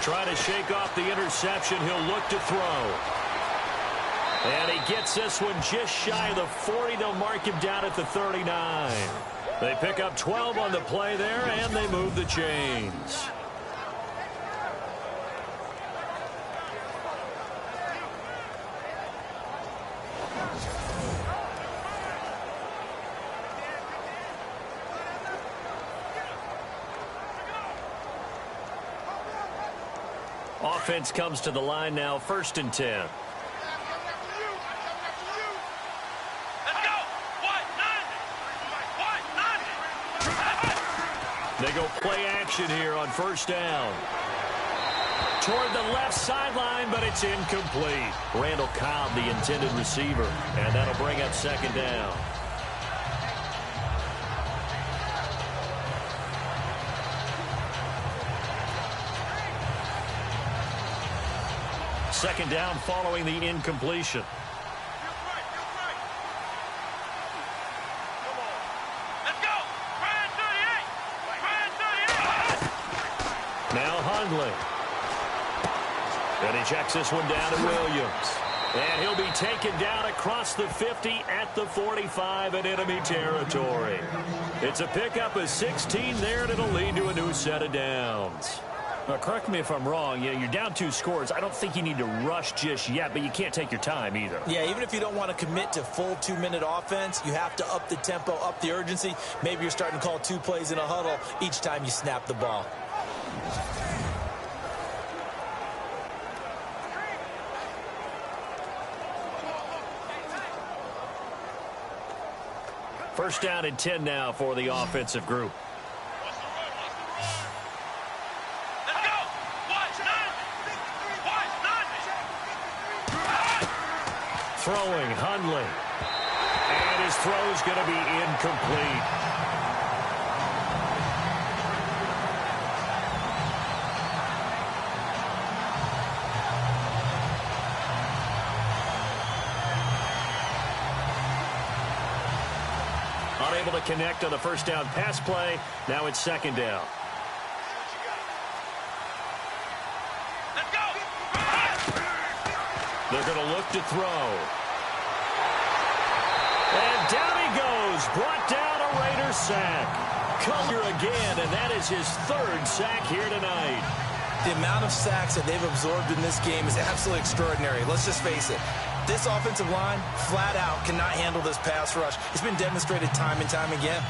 Trying to shake off the interception. He'll look to throw. And he gets this one just shy of the 40. They'll mark him down at the 39. They pick up 12 on the play there, and they move the chains. Offense comes to the line now, 1st and 10. Let's go. What? None. They go play action here on 1st down. Toward the left sideline, but it's incomplete. Randall Cobb, the intended receiver, and that'll bring up 2nd down. Second down following the incompletion. Let's go. Ryan 38. Now Hundley. And he checks this one down to Williams. And he'll be taken down across the 50 at the 45 in enemy territory. It's a pickup of 16 there, and it'll lead to a new set of downs. Now, correct me if I'm wrong. You're down 2 scores. I don't think you need to rush just yet, but you can't take your time either. Yeah, even if you don't want to commit to full 2-minute offense, you have to up the tempo, up the urgency. Maybe you're starting to call 2 plays in a huddle each time you snap the ball. First down and 10 now for the offensive group. Throwing Hundley. And his throw is going to be incomplete. unable to connect on the first down pass play. Now it's second down. Let's go! They're going to look to throw. And down he goes. Brought down a Raider sack. Collier again, and that is his third sack here tonight. The amount of sacks that they've absorbed in this game is absolutely extraordinary. Let's just face it. This offensive line, flat out, cannot handle this pass rush. It's been demonstrated time and time again.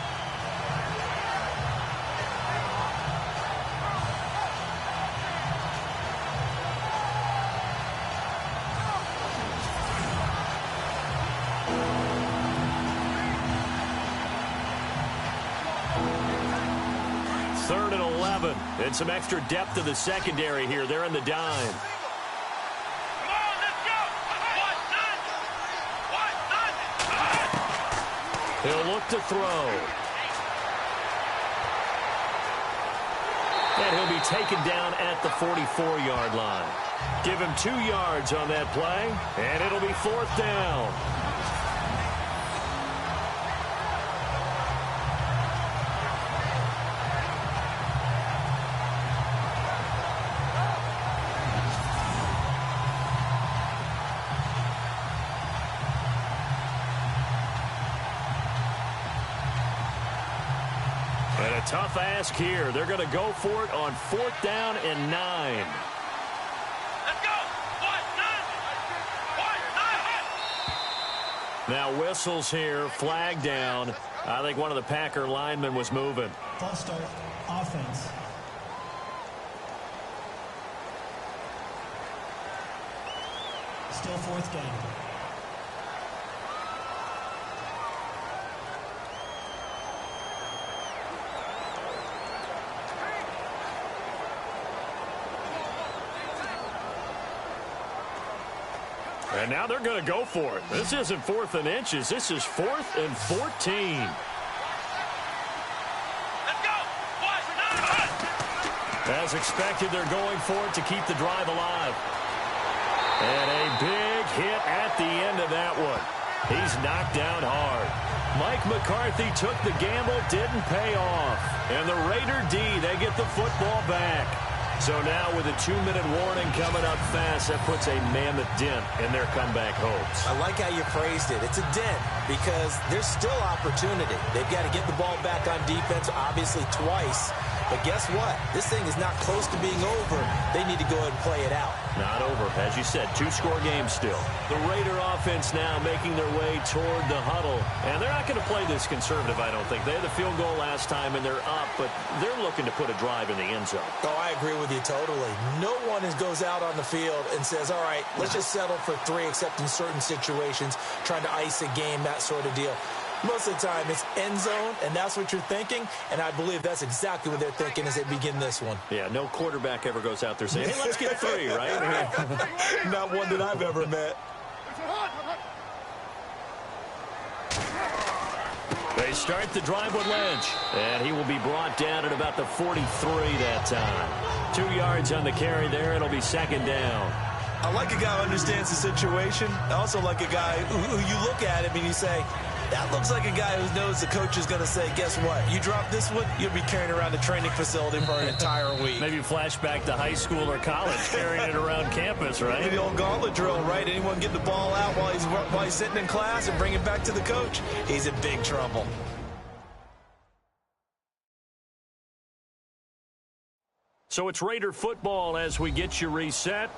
Third and 11. And some extra depth to the secondary here. They're in the dime. Come on, let's go! He'll look to throw. And he'll be taken down at the 44-yard line. Give him 2 yards on that play, and it'll be fourth down. And a tough ask here. They're going to go for it on fourth down and 9. Let's go! Now whistles here, flag down. I think one of the Packer linemen was moving. False start, offense. Still fourth down. And now they're going to go for it. This isn't 4th and inches. This is 4th and 14. Let's go! As expected, they're going for it to keep the drive alive. And a big hit at the end of that one. He's knocked down hard. Mike McCarthy took the gamble, didn't pay off. And the Raider D, they get the football back. So now with a 2-minute warning coming up fast, that puts a mammoth dent in their comeback hopes. I like how you phrased it. It's a dent because there's still opportunity. They've got to get the ball back on defense, obviously twice. But guess what? This thing is not close to being over. They need to go ahead and play it out. Not over. As you said, 2-score game still. The Raider offense now making their way toward the huddle. And they're not going to play this conservative, I don't think. They had the field goal last time, and they're up, but they're looking to put a drive in the end zone. Oh, I agree with you totally. No one goes out on the field and says, all right, let's just settle for 3, except in certain situations, trying to ice a game, that sort of deal. Most of the time, it's end zone, and that's what you're thinking, and I believe that's exactly what they're thinking as they begin this one. Yeah, no quarterback ever goes out there saying, hey, let's get 3, right? Not one that I've ever met. They start the drive with Lynch, and he will be brought down at about the 43 that time. 2 yards on the carry there. It'll be second down. I like a guy who understands the situation. I also like a guy who you look at him and you say, that looks like a guy who knows the coach is going to say, guess what? You drop this one, you'll be carrying around the training facility for an entire week. Maybe flashback to high school or college, carrying it around campus, right? Maybe the old gauntlet drill, right? Anyone get the ball out while he's sitting in class and bring it back to the coach? He's in big trouble. So it's Raider football as we get you reset.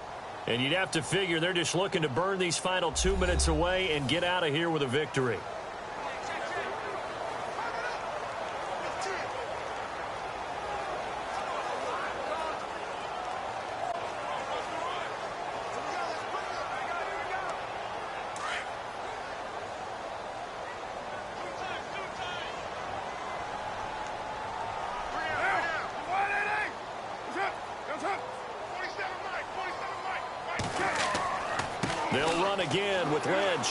And you'd have to figure they're just looking to burn these final 2 minutes away and get out of here with a victory. They'll run again with Lynch.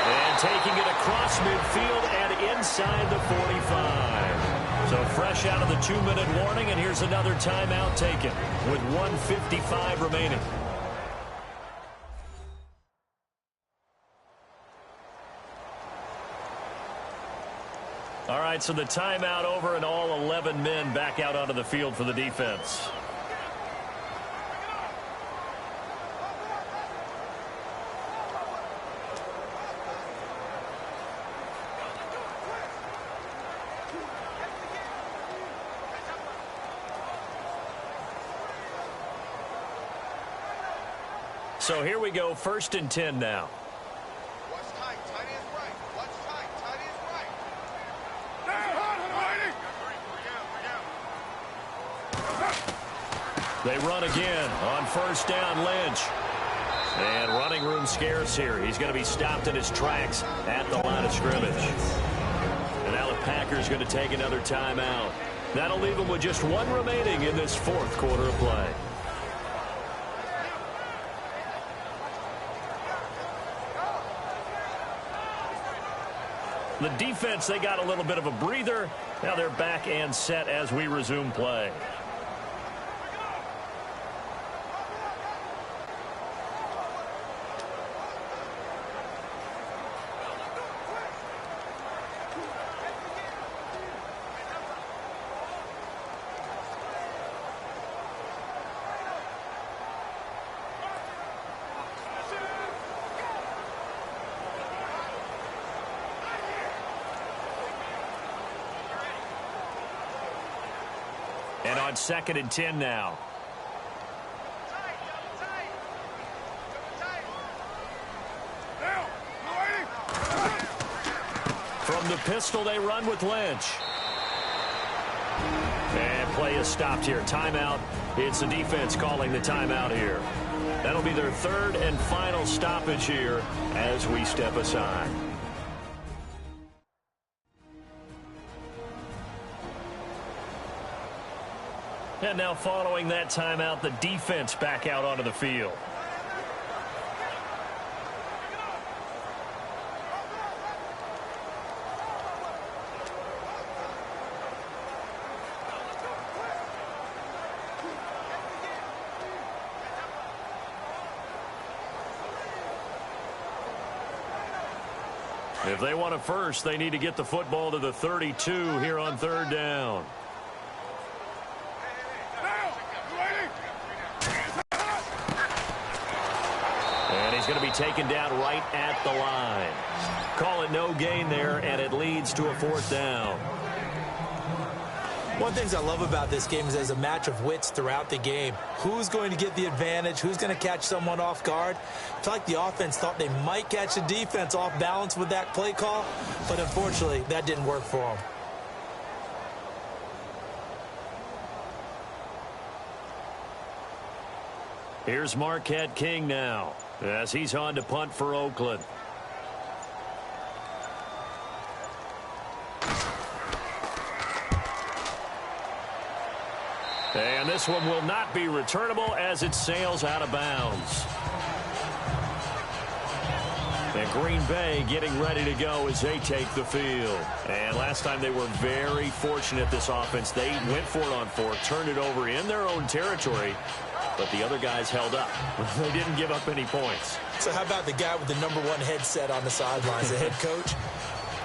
And taking it across midfield and inside the 45. So fresh out of the 2-minute warning, and here's another timeout taken with 1:55 remaining. right, so the timeout over and all 11 men back out onto the field for the defense. So here we go, 1st and 10 now. Watch tight, tight ends right. Watch tight, tight ends right. They run again on 1st down, Lynch. And running room scarce here. He's going to be stopped in his tracks at the line of scrimmage. And now the Packers going to take another timeout. That'll leave them with just 1 remaining in this 4th quarter of play. The defense, they got a little bit of a breather. Now they're back and set as we resume play. And on 2nd and 10 now. From the pistol, they run with Lynch. And play is stopped here. Timeout. It's the defense calling the timeout here. That'll be their 3rd and final stoppage here as we step aside. And now following that timeout, the defense back out onto the field. If they want a first, they need to get the football to the 32 here on 3rd down. And he's going to be taken down right at the line. Call it no gain there, and it leads to a 4th down. One of the things I love about this game is there's a match of wits throughout the game. Who's going to get the advantage? Who's going to catch someone off guard? I feel like the offense thought they might catch the defense off balance with that play call, but unfortunately, that didn't work for them. Here's Marquette King now as he's on to punt for Oakland. And this one will not be returnable as it sails out of bounds. And Green Bay getting ready to go as they take the field. And last time they were very fortunate, this offense. They went for it on 4th, turned it over in their own territory, but the other guys held up. They didn't give up any points. So how about the guy with the #1 headset on the sidelines, the head coach?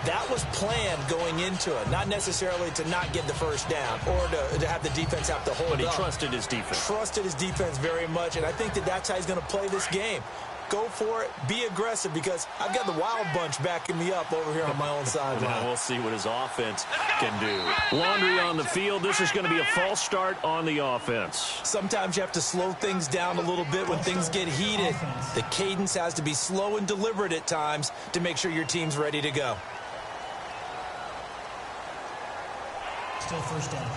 That was planned going into it, not necessarily to not get the first down or to have the defense have to hold up. But he trusted his defense. Trusted his defense very much, and I think that that's how he's going to play this game. Go for it, be aggressive, because I've got the wild bunch backing me up over here on my own sideline. Now we'll see what his offense can do. Laundry on the field. This is going to be a false start on the offense. Sometimes you have to slow things down a little bit when things get heated. The cadence has to be slow and deliberate at times to make sure your team's ready to go. Still 1st down.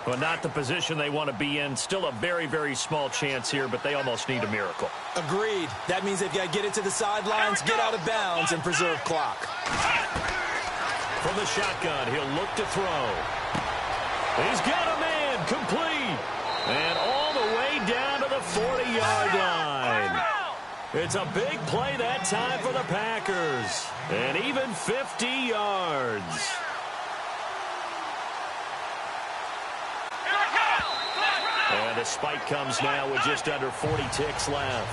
Well, not the position they want to be in. Still a very, very small chance here, but they almost need a miracle. Agreed. That means they've got to get it to the sidelines, get out of bounds, and preserve clock. From the shotgun, he'll look to throw. He's got a man complete. And all the way down to the 40-yard line. It's a big play that time for the Packers. And even 50 yards. And the spike comes now with just under 40 ticks left.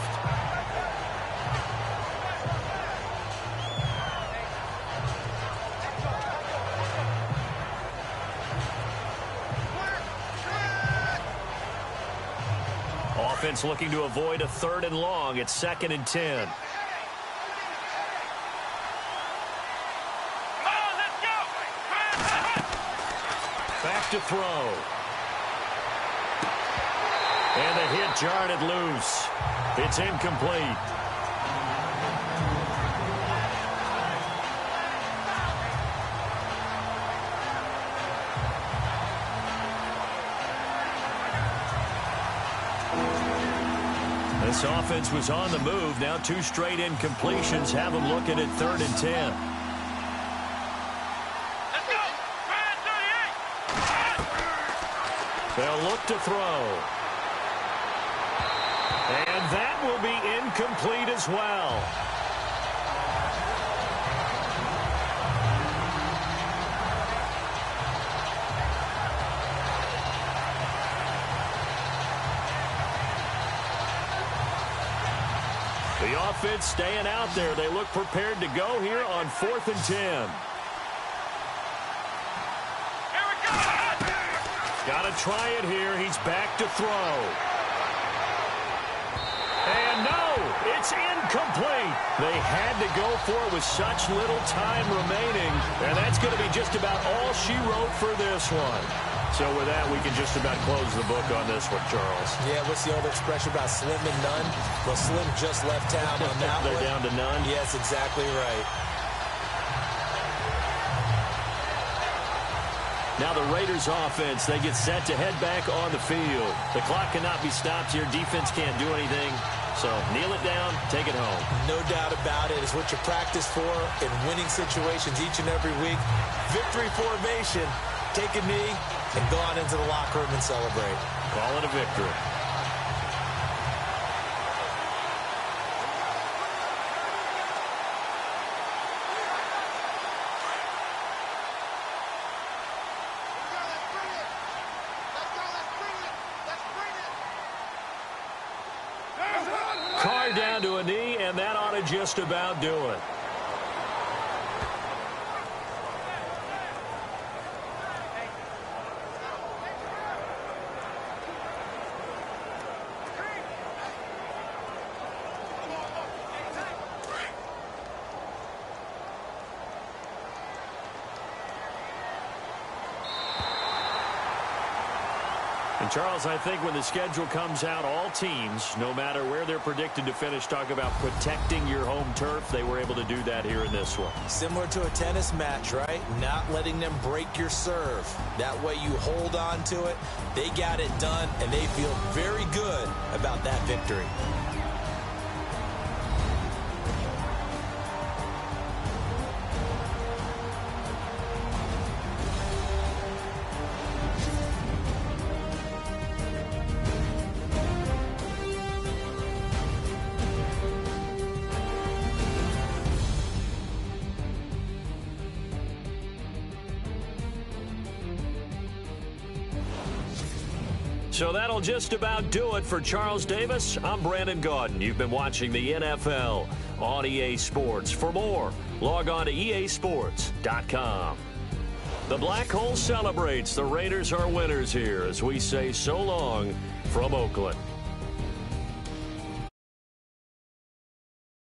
Offense looking to avoid a 3rd and long. It's 2nd and 10. Back to throw. And the hit jarred it loose. It's incomplete. This offense was on the move. Now 2 straight incompletions have them looking at 3rd and 10. They'll look to throw. And that will be incomplete as well. The offense staying out there. They look prepared to go here on 4th and 10. Got to try it here. He's back to throw. And no, it's incomplete. They had to go for it with such little time remaining. And that's going to be just about all she wrote for this one. So with that, we can just about close the book on this one, Charles. Yeah, what's the old expression about slim and none? Well, Slim just left town on that They're one. down to none? Yes, exactly right. Now the Raiders offense, they get set to head back on the field. The clock cannot be stopped here. Defense can't do anything. So kneel it down, take it home. No doubt about it. It's what you practice for in winning situations each and every week. Victory formation. Take a knee and go on into the locker room and celebrate. Call it a victory. Carr down to a knee, and that ought to just about do it. And Charles, I think when the schedule comes out, all teams, no matter where they're predicted to finish, talk about protecting your home turf. They were able to do that here in this one. Similar to a tennis match, right? Not letting them break your serve. That way you hold on to it. They got it done, and they feel very good about that victory. So that'll just about do it for Charles Davis. I'm Brandon Gaudin. You've been watching the NFL on EA Sports. For more, log on to easports.com. The Black Hole celebrates. The Raiders are winners here as we say so long from Oakland.